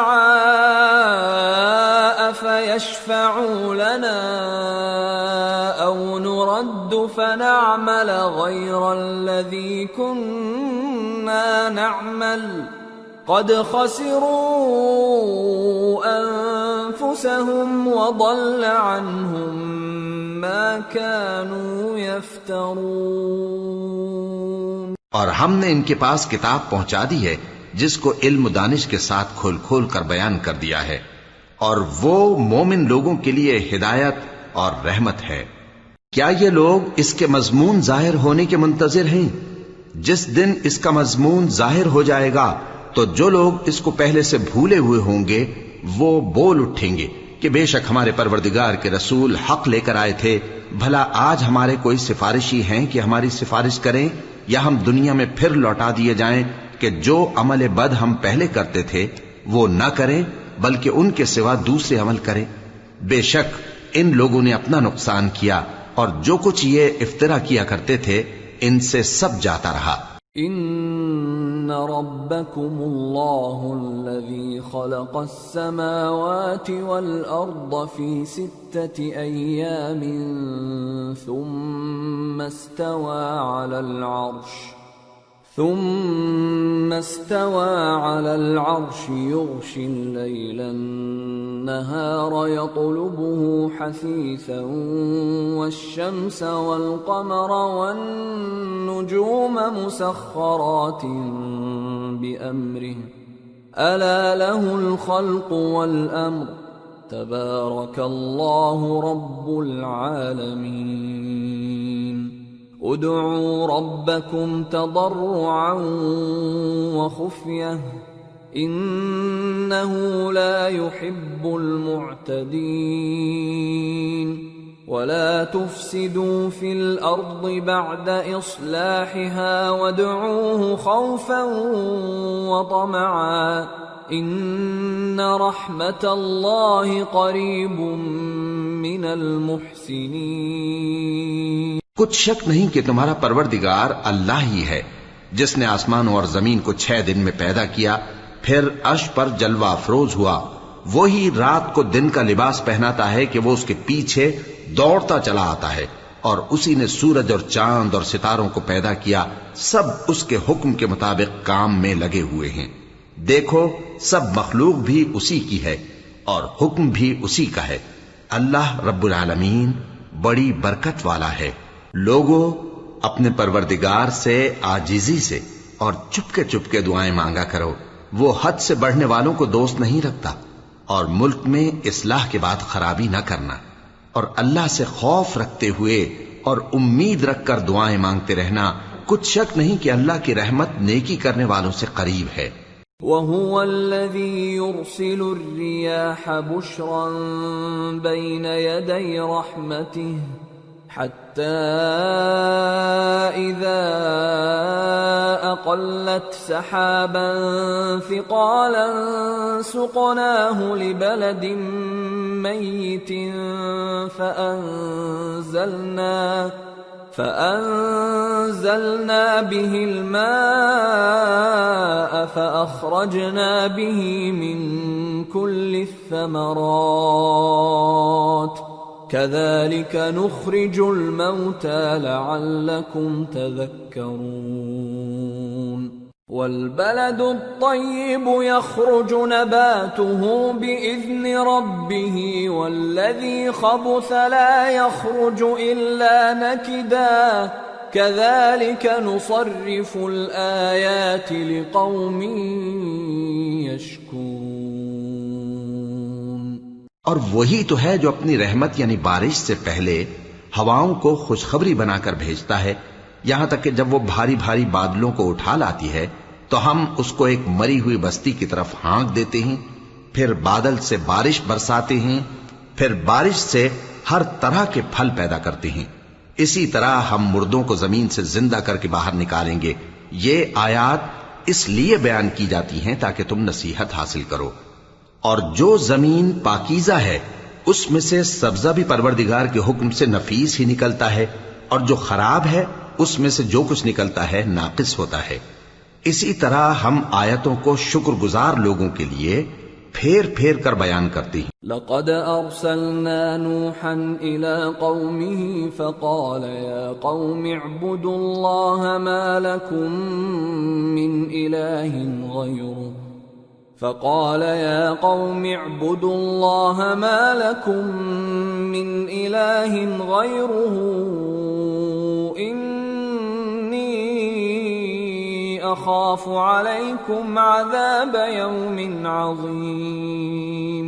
فيشفعوا لنا أو نرد فنعمل غير الذي كنا نعمل قد خسروا أنفسهم وضل عنهم ما كانوا يفترون. اور ہم نے ان کے پاس کتاب پہنچا دی ہے جس کو علم و دانش کے ساتھ کھول کھول کر بیان کر دیا ہے اور وہ مومن لوگوں کے لیے ہدایت اور رحمت ہے. کیا یہ لوگ اس کے مضمون ظاہر ہونے کے منتظر ہیں؟ جس دن اس کا مضمون ظاہر ہو جائے گا تو جو لوگ اس کو پہلے سے بھولے ہوئے ہوں گے وہ بول اٹھیں گے کہ بے شک ہمارے پروردگار کے رسول حق لے کر آئے تھے. بھلا آج ہمارے کوئی سفارشی ہیں کہ ہماری سفارش کریں یا ہم دنیا میں پھر لوٹا دیے جائیں کہ جو عمل بد ہم پہلے کرتے تھے وہ نہ کریں بلکہ ان کے سوا دوسرے عمل کریں. بے شک ان لوگوں نے اپنا نقصان کیا اور جو کچھ یہ افترا کیا کرتے تھے ان سے سب جاتا رہا. ان ربکم اللہ الذی خلق السماوات والارض فی 6 ایام ثم استوى على العرش يغشي الليل النهار يطلبه حثيثا والشمس والقمر والنجوم مسخرات بأمره ألا له الخلق والأمر تبارك الله رب العالمين. ادعوا ربكم تضرعا وخفية إنه لا يحب المعتدين. ولا تفسدوا في الأرض بعد إصلاحها وادعوه خوفا وطمعا إن رحمة الله قريب من المحسنين. کچھ شک نہیں کہ تمہارا پروردگار اللہ ہی ہے جس نے آسمانوں اور زمین کو 6 دن میں پیدا کیا پھر عرش پر جلوہ افروز ہوا. وہی رات کو دن کا لباس پہناتا ہے کہ وہ اس کے پیچھے دوڑتا چلا آتا ہے اور اسی نے سورج اور چاند اور ستاروں کو پیدا کیا، سب اس کے حکم کے مطابق کام میں لگے ہوئے ہیں۔ دیکھو سب مخلوق بھی اسی کی ہے اور حکم بھی اسی کا ہے۔ اللہ رب العالمین بڑی برکت والا ہے۔ لوگوں اپنے پروردگار سے عاجزی سے اور چپکے دعائیں مانگا کرو، وہ حد سے بڑھنے والوں کو دوست نہیں رکھتا، اور ملک میں اصلاح کے بعد خرابی نہ کرنا، اور اللہ سے خوف رکھتے ہوئے اور امید رکھ کر دعائیں مانگتے رہنا، کچھ شک نہیں کہ اللہ کی رحمت نیکی کرنے والوں سے قریب ہے۔ وَهُوَ الَّذِي يُرْسِلُ الرِّيَاحَ بُشْرًا بَيْنَ يَدَيْ رَحْمَتِهِ حَتَّى إِذَا أَقَلَّتْ سَحَابًا ثِقَالًا سُقْنَاهُ لِبَلَدٍ مَّيِّتٍ فأنزلنا به الماء فأخرجنا به من كل الثمرات كذلك نخرج الموتى لعلكم تذكرون والبلد الطيب يخرج نباته بإذن ربه والذي خبث لا يخرج إلا نكدا كذلك نصرف الآيات لقوم يشكرون۔ اور وہی تو ہے جو اپنی رحمت یعنی بارش سے پہلے ہواؤں کو خوشخبری بنا کر بھیجتا ہے، یہاں تک کہ جب وہ بھاری بھاری بادلوں کو اٹھا لاتی ہے تو ہم اس کو ایک مری ہوئی بستی کی طرف ہانک دیتے ہیں، پھر بادل سے بارش برساتے ہیں، پھر بارش سے ہر طرح کے پھل پیدا کرتے ہیں۔ اسی طرح ہم مردوں کو زمین سے زندہ کر کے باہر نکالیں گے۔ یہ آیات اس لیے بیان کی جاتی ہیں تاکہ تم نصیحت حاصل کرو۔ اور جو زمین پاکیزہ ہے اس میں سے سبزہ بھی پروردگار کے حکم سے نفیس ہی نکلتا ہے، اور جو خراب ہے اس میں سے جو کچھ نکلتا ہے ناقص ہوتا ہے۔ اسی طرح ہم آیتوں کو شکر گزار لوگوں کے لیے پھیر پھیر کر بیان کرتے ہیں۔ لقد ارسلنا نوحا الى قومه فقال يا قوم اعبدوا الله ما لكم من اله غيره فقال يا قوم اعبدوا الله ما لكم من اله غيره أخاف عليكم عذاب يوم عظيم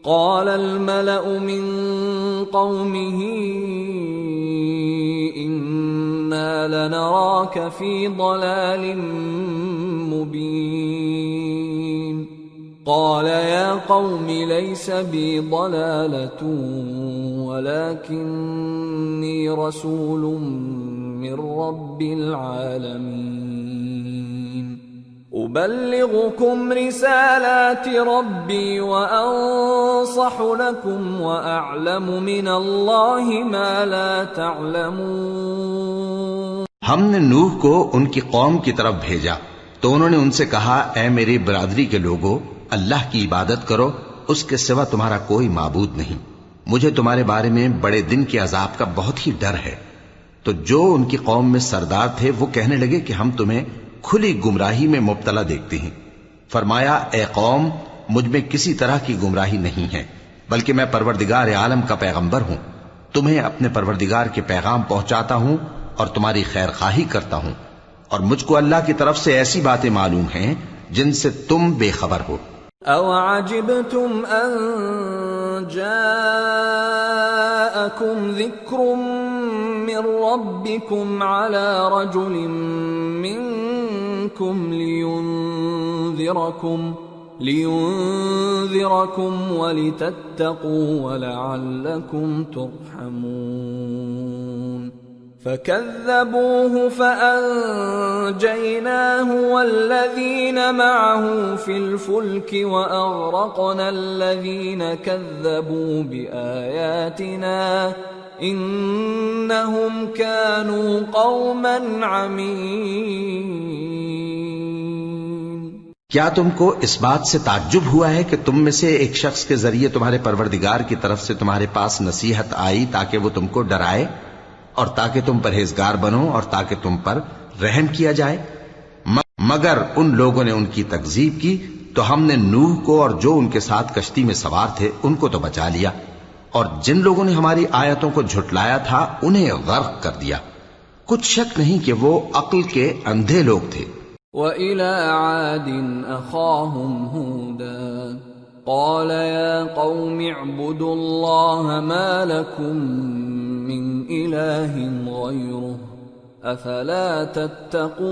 قال الملأ من قومه إنا لنراك في ضلال مبين قال يا قوم ليس بي ضلالة ولكني رسول من رب العالمين أبلغكم رسالات ربي وأنصح لكم وأعلم من الله ما لا تعلمون۔ ہم نے نوح کو ان کی قوم کی طرف بھیجا تو انہوں نے ان سے کہا، اے میری برادری کے لوگو، اللہ کی عبادت کرو، اس کے سوا تمہارا کوئی معبود نہیں۔ مجھے تمہارے بارے میں بڑے دن کے عذاب کا بہت ہی ڈر ہے۔ تو جو ان کی قوم میں سردار تھے وہ کہنے لگے کہ ہم تمہیں کھلی گمراہی میں مبتلا دیکھتے ہیں۔ فرمایا، اے قوم، مجھ میں کسی طرح کی گمراہی نہیں ہے، بلکہ میں پروردگار عالم کا پیغمبر ہوں، تمہیں اپنے پروردگار کے پیغام پہنچاتا ہوں اور تمہاری خیر خواہی کرتا ہوں، اور مجھ کو اللہ کی طرف سے ایسی باتیں معلوم ہیں جن سے تم بے خبر ہو۔ أَوَعَجِبْتُمْ أَن جَاءَكُمْ ذِكْرٌ مِّن رَّبِّكُمْ عَلَى رَجُلٍ مِّنكُمْ لِيُنذِرَكُمْ وَلِتَتَّقُوا وَلَعَلَّكُمْ تُرْحَمُونَ فَكَذَّبُوهُ فَأَنجَيْنَاهُ وَالَّذِينَ مَعَهُ فِي الْفُلْكِ وَأَغْرَقْنَا الَّذِينَ كَذَّبُوا بِآيَاتِنَا إِنَّهُمْ كَانُوا قَوْمًا عَمِينَ۔ کیا تم کو اس بات سے تعجب ہوا ہے کہ تم میں سے ایک شخص کے ذریعے تمہارے پروردگار کی طرف سے تمہارے پاس نصیحت آئی تاکہ وہ تم کو ڈرائے؟ اور تاکہ تم پرہیزگار بنو اور تاکہ تم پر رحم کیا جائے. مگر ان لوگوں نے ان کی تکذیب کی تو ہم نے نوح کو اور جو ان کے ساتھ کشتی میں سوار تھے ان کو تو بچا لیا، اور جن لوگوں نے ہماری آیتوں کو جھٹلایا تھا انہیں غرق کر دیا. کچھ شک نہیں کہ وہ عقل کے اندھے لوگ تھے. وَإِلَى عَادٍ أَخَاهُمْ هُودًا قَالَ يَا قَوْمِ اعْبُدُوا اللَّهَ مَا لَكُمْ مِنْ إِلَٰهٍ غَيْرُهُ أَفَلَا تَتَّقُونَ.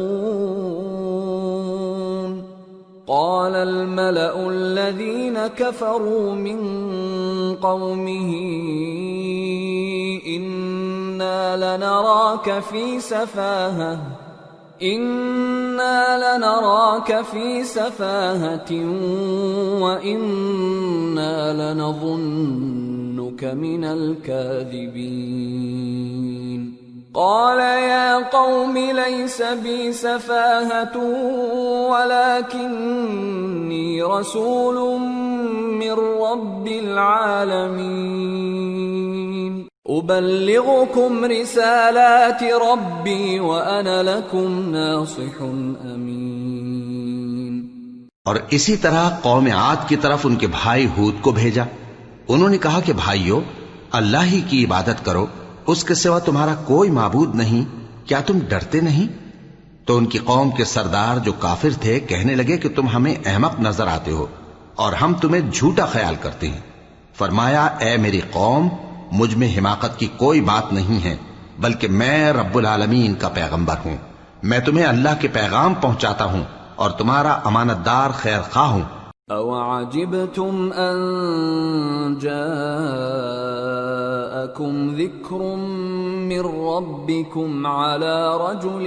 قال الملأ الذين كفروا من قومه إنا لنراك في سفاهة وإنا لنظنك من الكاذبين. قال يا قوم ليس بي سفاهة ولكني رسول من رب العالمين أبلغكم رسالات ربي وأنا لكم ناصح أمين. اور اسی طرح قوم عاد کی طرف ان کے بھائی ہود کو بھیجا. انہوں نے کہا کہ بھائیو، اللہ ہی کی عبادت کرو، اس کے سوا تمہارا کوئی معبود نہیں، کیا تم ڈرتے نہیں؟ تو ان کی قوم کے سردار جو کافر تھے کہنے لگے کہ تم ہمیں احمق نظر آتے ہو اور ہم تمہیں جھوٹا خیال کرتے ہیں. فرمایا اے میری قوم، مجھ میں حماقت کی کوئی بات نہیں ہے، بلکہ میں رب العالمین کا پیغمبر ہوں. میں تمہیں اللہ کے پیغام پہنچاتا ہوں اور تمہارا امانت دار خیر خواہ ہوں. أَوَعَجِبْتُمْ أَن جَاءَكُمْ ذِكْرٌ مِّن رَّبِّكُمْ عَلَى رَجُلٍ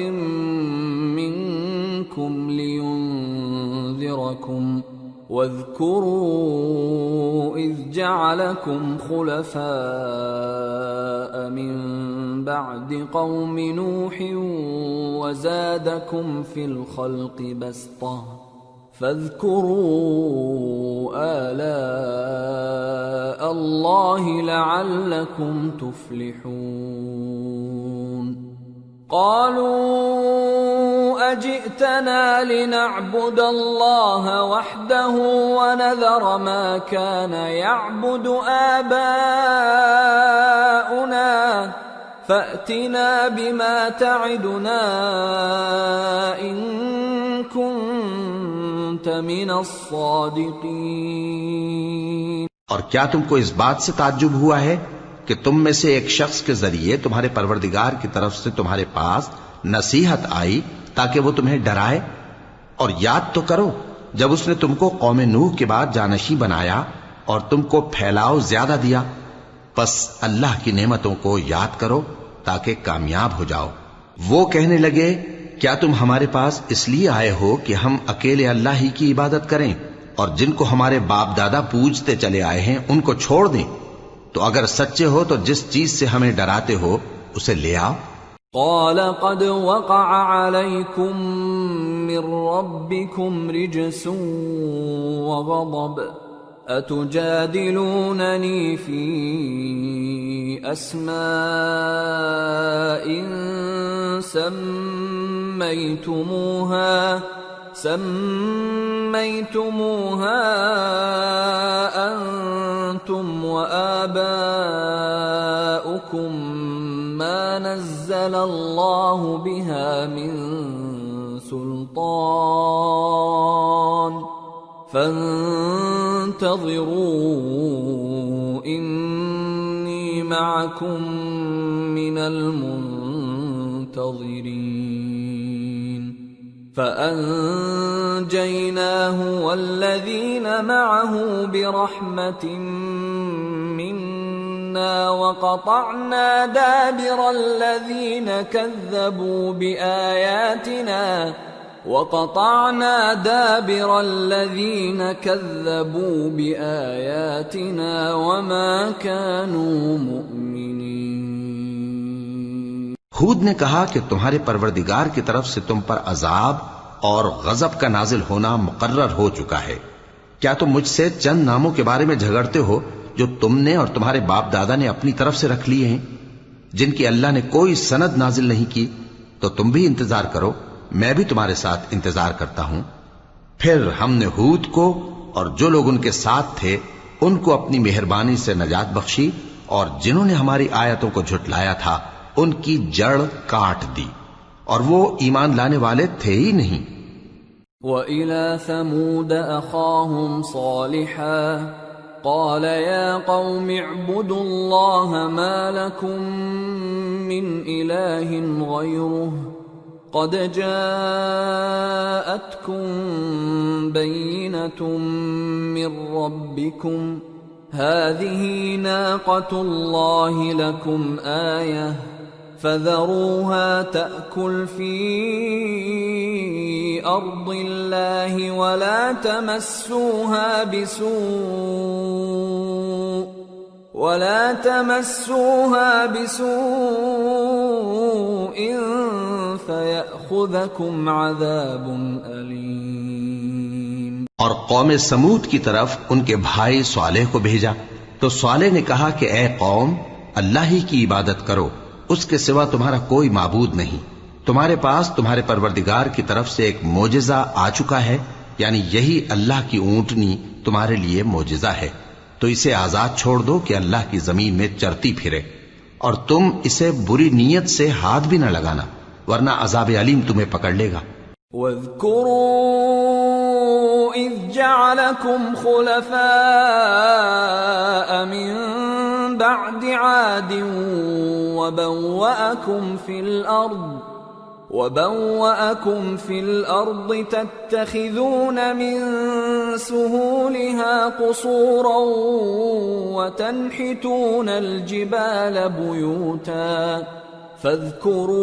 مِّنكُمْ لِيُنذِرَكُمْ واذكروا إذ جعلكم خلفاء من بعد قوم نوح وزادكم في الخلق بسطة فاذكروا آلاء الله لعلكم تفلحون. قالوا أجئتنا لنعبد الله وحده ونذر ما كان يعبد آباؤنا فأتنا بما تعدنا إن كنت من الصادقين. اور کیا تم کو اس بات سے تعجب ہوا ہے کہ تم میں سے ایک شخص کے ذریعے تمہارے پروردگار کی طرف سے تمہارے پاس نصیحت آئی تاکہ وہ تمہیں ڈرائے؟ اور یاد تو کرو جب اس نے تم کو قوم نوح کے بعد جانشین بنایا اور تم کو پھیلاؤ زیادہ دیا. پس اللہ کی نعمتوں کو یاد کرو تاکہ کامیاب ہو جاؤ. وہ کہنے لگے کیا تم ہمارے پاس اس لیے آئے ہو کہ ہم اکیلے اللہ ہی کی عبادت کریں اور جن کو ہمارے باپ دادا پوجتے چلے آئے ہیں ان کو چھوڑ دیں؟ تو اگر سچے ہو تو جس چیز سے ہمیں ڈراتے ہو اسے لے آؤ. قال قد وقع عليكم من ربكم رجس وغضب أتجادلونني في أسماء سميتموها أنتم وآباؤكم ما نزل الله بها من سلطان فانتظروا إني معكم من المنتظرين. فأنجيناه والذين معه برحمة منا وقطعنا دابر الذين كذبوا بآياتنا وما كانوا مؤمنين. ہود نے کہا کہ تمہارے پروردگار کی طرف سے تم پر عذاب اور غضب کا نازل ہونا مقرر ہو چکا ہے. کیا تم مجھ سے چند ناموں کے بارے میں جھگڑتے ہو جو تم نے اور تمہارے باپ دادا نے اپنی طرف سے رکھ لیے ہیں؟ جن کی اللہ نے کوئی سند نازل نہیں کی، تو تم بھی انتظار کرو، میں بھی تمہارے ساتھ انتظار کرتا ہوں۔ پھر ہم نے ہود کو اور جو لوگ ان کے ساتھ تھے ان کو اپنی مہربانی سے نجات بخشی، اور جنہوں نے ہماری آیتوں کو جھٹلایا تھا ان کی جڑ کاٹ دی، اور وہ ایمان لانے والے تھے ہی نہیں۔ وَإِلَى ثَمُودَ أَخَاهُمْ صَالِحًا قَالَ يَا قَوْمِ اعْبُدُوا اللَّهَ مَا لَكُمْ مِنْ إِلَٰهٍ غَيْرُهُ قَدْ جَاءَتْكُمْ بَيِّنَةٌ مِّن رَّبِّكُمْ هَٰذِهِ نَاقَةُ اللَّهِ لَكُمْ آيَةً فَذَرُوهَا تَأْكُلْ فِي أَرْضِ اللَّهِ وَلَا تَمَسُّوهَا بِسُوءٍ فَيَأْخُذَكُمْ عَذَابٌ أَلِيمٌ۔ اور قوم سمود کی طرف ان کے بھائی صالح کو بھیجا تو صالح نے کہا کہ اے قوم، اللہ ہی کی عبادت کرو، اس کے سوا تمہارا کوئی معبود نہیں۔ تمہارے پاس تمہارے پروردگار کی طرف سے ایک معجزہ آ چکا ہے، یعنی یہی اللہ کی اونٹنی تمہارے لیے معجزہ ہے، تو اسے آزاد چھوڑ دو کہ اللہ کی زمین میں چرتی پھرے، اور تم اسے بری نیت سے ہاتھ بھی نہ لگانا، ورنہ عذاب علیم تمہیں پکڑ لے گا۔ وَاذْكُرُوا إِذْ جَعَلَكُمْ خُلَفَاءَ مِن بَعْدِ عَادٍ وَبَوَّأَكُمْ فِي الْأَرْضِ تَتَّخِذُونَ مِن سُهُولِهَا قُصُورًا وَتَنْحِتُونَ الْجِبَالَ بُيُوتًا فَاذْكُرُوا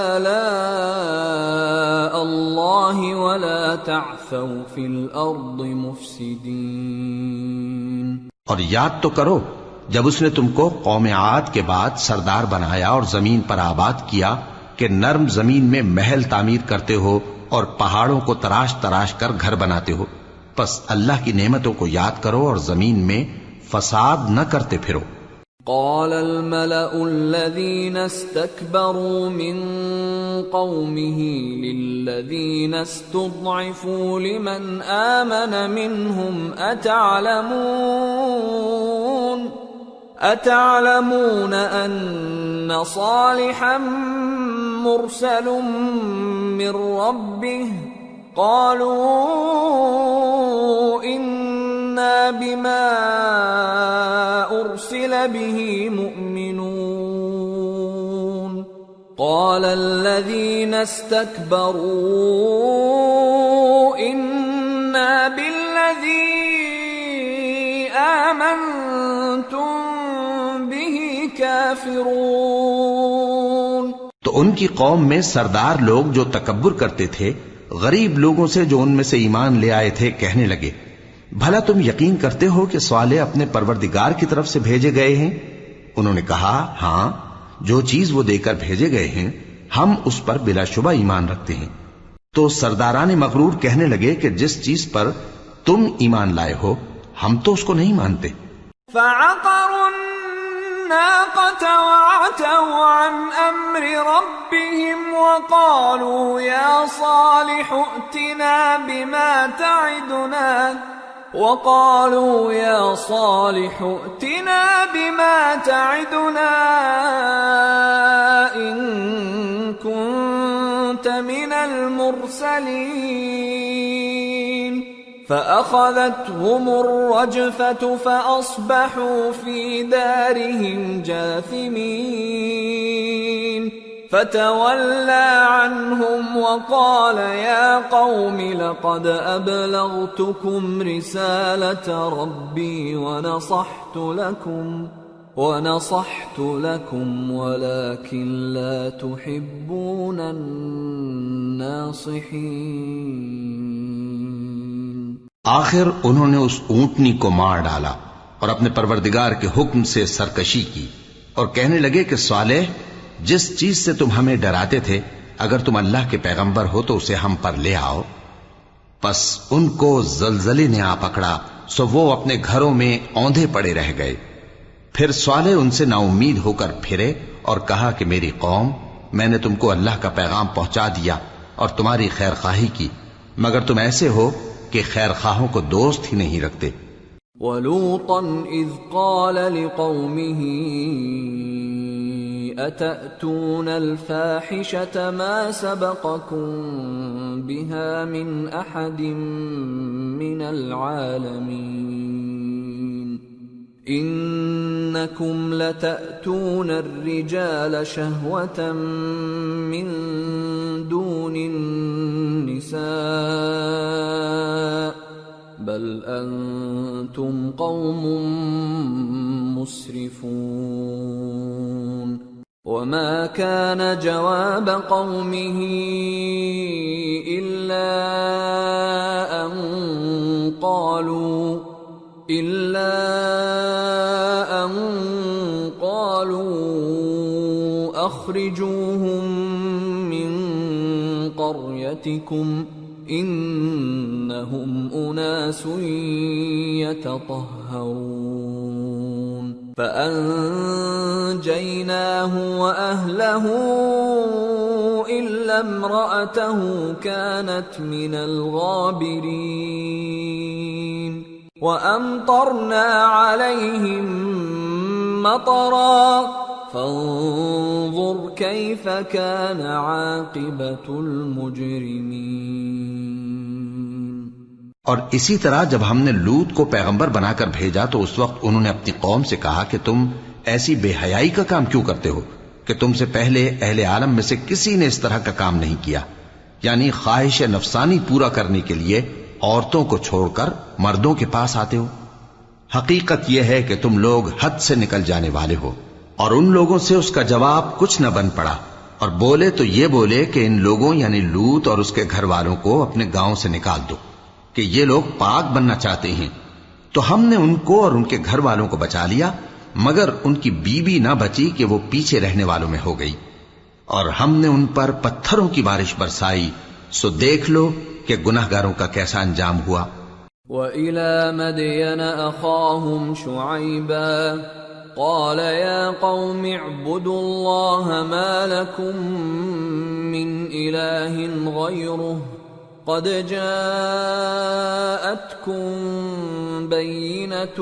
آلَاءَ اللَّهِ وَلَا تَعْثَوْا فِي الْأَرْضِ مُفْسِدِينَ۔ اور یاد تو کرو جب اس نے تم کو قوم عاد کے بعد سردار بنایا اور زمین پر آباد کیا کہ نرم زمین میں محل تعمیر کرتے ہو اور پہاڑوں کو تراش تراش کر گھر بناتے ہو، پس اللہ کی نعمتوں کو یاد کرو اور زمین میں فساد نہ کرتے پھرو۔ قال الملأ الذين استكبروا من قومه للذين استضعفوا لمن آمن منهم أتعلمون أن صالحا مرسل من ربه قالوا إنا بما أرسل به مؤمنون قال الذين استكبروا إنا بالذي آمنتم به كافرون۔ تو ان کی قوم میں سردار لوگ جو تکبر کرتے تھے غریب لوگوں سے جو ان میں سے ایمان لے آئے تھے کہنے لگے، بھلا تم یقین کرتے ہو کہ صالح اپنے پروردگار کی طرف سے بھیجے گئے ہیں؟ انہوں نے کہا ہاں، جو چیز وہ دے کر بھیجے گئے ہیں ہم اس پر بلا شبہ ایمان رکھتے ہیں۔ تو سرداران مغرور کہنے لگے کہ جس چیز پر تم ایمان لائے ہو ہم تو اس کو نہیں مانتے۔ فعقروا الناقة وعتوا عن أمر ربهم وقالوا يا صالح ائتنا بما تعدنا إن كنت من المرسلين فأخذتهم الرجفة فأصبحوا في دارهم جاثمين فتولى عنهم وقال يا قوم لقد أبلغتكم رسالة ربي ونصحت لكم ولكن لا تحبون الناصحين۔ آخر انہوں نے اس اونٹنی کو مار ڈالا اور اپنے پروردگار کے حکم سے سرکشی کی اور کہنے لگے کہ صالح جس چیز سے تم ہمیں ڈراتے تھے اگر تم اللہ کے پیغمبر ہو تو اسے ہم پر لے آؤ۔ پس ان کو زلزلے نے آ پکڑا سو وہ اپنے گھروں میں اوندھے پڑے رہ گئے۔ پھر صالح ان سے نا امید ہو کر پھرے اور کہا کہ میری قوم، میں نے تم کو اللہ کا پیغام پہنچا دیا اور تمہاری خیر خواہی کی، مگر تم ایسے ہو کہ خیر خواہوں کو دوست ہی نہیں رکھتے۔ وَلُوطًا إِذْ قَالَ لِقَوْمِهِ أَتَأْتُونَ الْفَاحِشَةَ مَا سَبَقَكُم بِهَا مِنْ أَحَدٍ مِّنَ الْعَالَمِينَ إِنَّكُمْ لَتَأْتُونَ الرِّجَالَ شَهْوَةً مِّن دُونِ النِّسَاءِ بل أنتم قوم مسرفون وما كان جواب قومه إلا أن قالوا أخرجوهم من قريتكم إنهم أناس يتطهرون فأنجيناه وأهله إلا امرأته كانت من الغابرين وأمطرنا عليهم مطرا فانظر كيف كان عاقبة المجرمين۔ اور اسی طرح جب ہم نے لوط کو پیغمبر بنا کر بھیجا تو اس وقت انہوں نے اپنی قوم سے کہا کہ تم ایسی بے حیائی کا کام کیوں کرتے ہو کہ تم سے پہلے اہل عالم میں سے کسی نے اس طرح کا کام نہیں کیا، یعنی خواہش نفسانی پورا کرنے کے لیے عورتوں کو چھوڑ کر مردوں کے پاس آتے ہو۔ حقیقت یہ ہے کہ تم لوگ حد سے نکل جانے والے ہو۔ اور ان لوگوں سے اس کا جواب کچھ نہ بن پڑا، اور بولے تو یہ بولے کہ ان لوگوں یعنی لوط اور اس کے گھر والوں کو اپنے گاؤں سے نکال دو کہ یہ لوگ پاک بننا چاہتے ہیں۔ تو ہم نے ان کو اور ان کے گھر والوں کو بچا لیا، مگر ان کی بیوی نہ بچی کہ وہ پیچھے رہنے والوں میں ہو گئی، اور ہم نے ان پر پتھروں کی بارش برسائی، سو دیکھ لو کہ گناہگاروں کا کیسا انجام ہوا۔ وَإِلَى مَدْيَنَ أَخَاهُمْ شُعَيْبًا قال يا قوم اعبدوا الله ما لكم من إله غيره قد جاءتكم بينة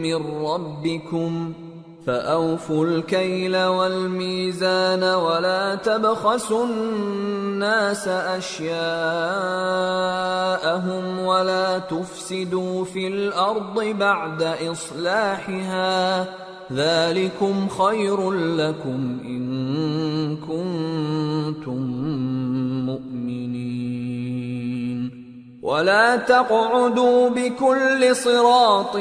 من ربكم فأوفوا الكيل والميزان ولا تبخسوا الناس أشياءهم ولا تفسدوا في الأرض بعد إصلاحها ذلكم خير لكم إن كنتم مؤمنين ولا تقعدوا بكل صراط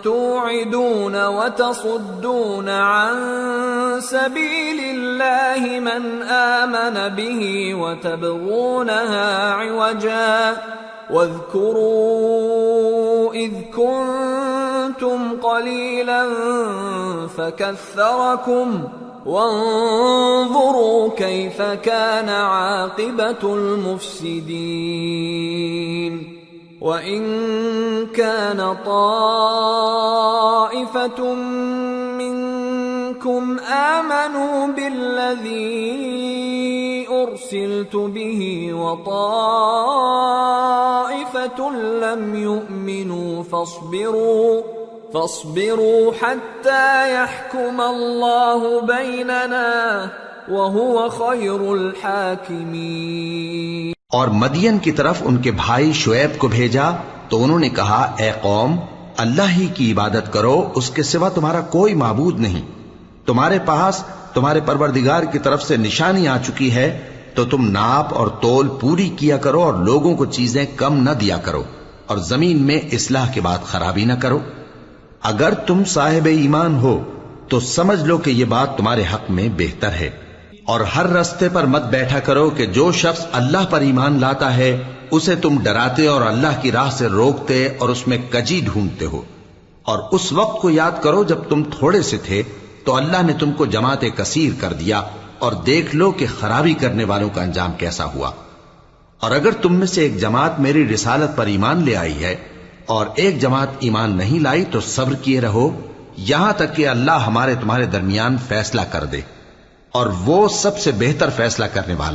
توعدون وتصدون عن سبيل الله من آمن به وتبغونها عوجا واذكروا إذ كنتم قليلا فكثركم وانظروا كيف كان عاقبة المفسدين وإن كان طائفة منكم آمنوا بالذي أرسلت به وطائفة لم يؤمنوا فاصبروا حتى يحكم الله بيننا وهو خير الحاكمين۔ اور مدین کی طرف ان کے بھائی شعیب کو بھیجا تو انہوں نے کہا اے قوم اللہ ہی کی عبادت کرو، اس کے سوا تمہارا کوئی معبود نہیں، تمہارے پاس تمہارے پروردگار کی طرف سے نشانی آ چکی ہے تو تم ناپ اور تول پوری کیا کرو اور لوگوں کو چیزیں کم نہ دیا کرو اور زمین میں اصلاح کے بعد خرابی نہ کرو۔ اگر تم صاحب ایمان ہو تو سمجھ لو کہ یہ بات تمہارے حق میں بہتر ہے، اور ہر رستے پر مت بیٹھا کرو کہ جو شخص اللہ پر ایمان لاتا ہے اسے تم ڈراتے اور اللہ کی راہ سے روکتے اور اس میں کجی ڈھونڈتے ہو۔ اور اس وقت کو یاد کرو جب تم تھوڑے سے تھے تو اللہ نے تم کو جماعت کثیر کر دیا، اور دیکھ لو کہ خرابی کرنے والوں کا انجام کیسا ہوا۔ اور اگر تم میں سے ایک جماعت میری رسالت پر ایمان لے آئی ہے اور ایک جماعت ایمان نہیں لائی تو صبر کیے رہو، یہاں تک کہ اللہ ہمارے تمہارے درمیان فیصلہ کر دے، اور وہ سب سے بہتر فیصلہ کرنے والا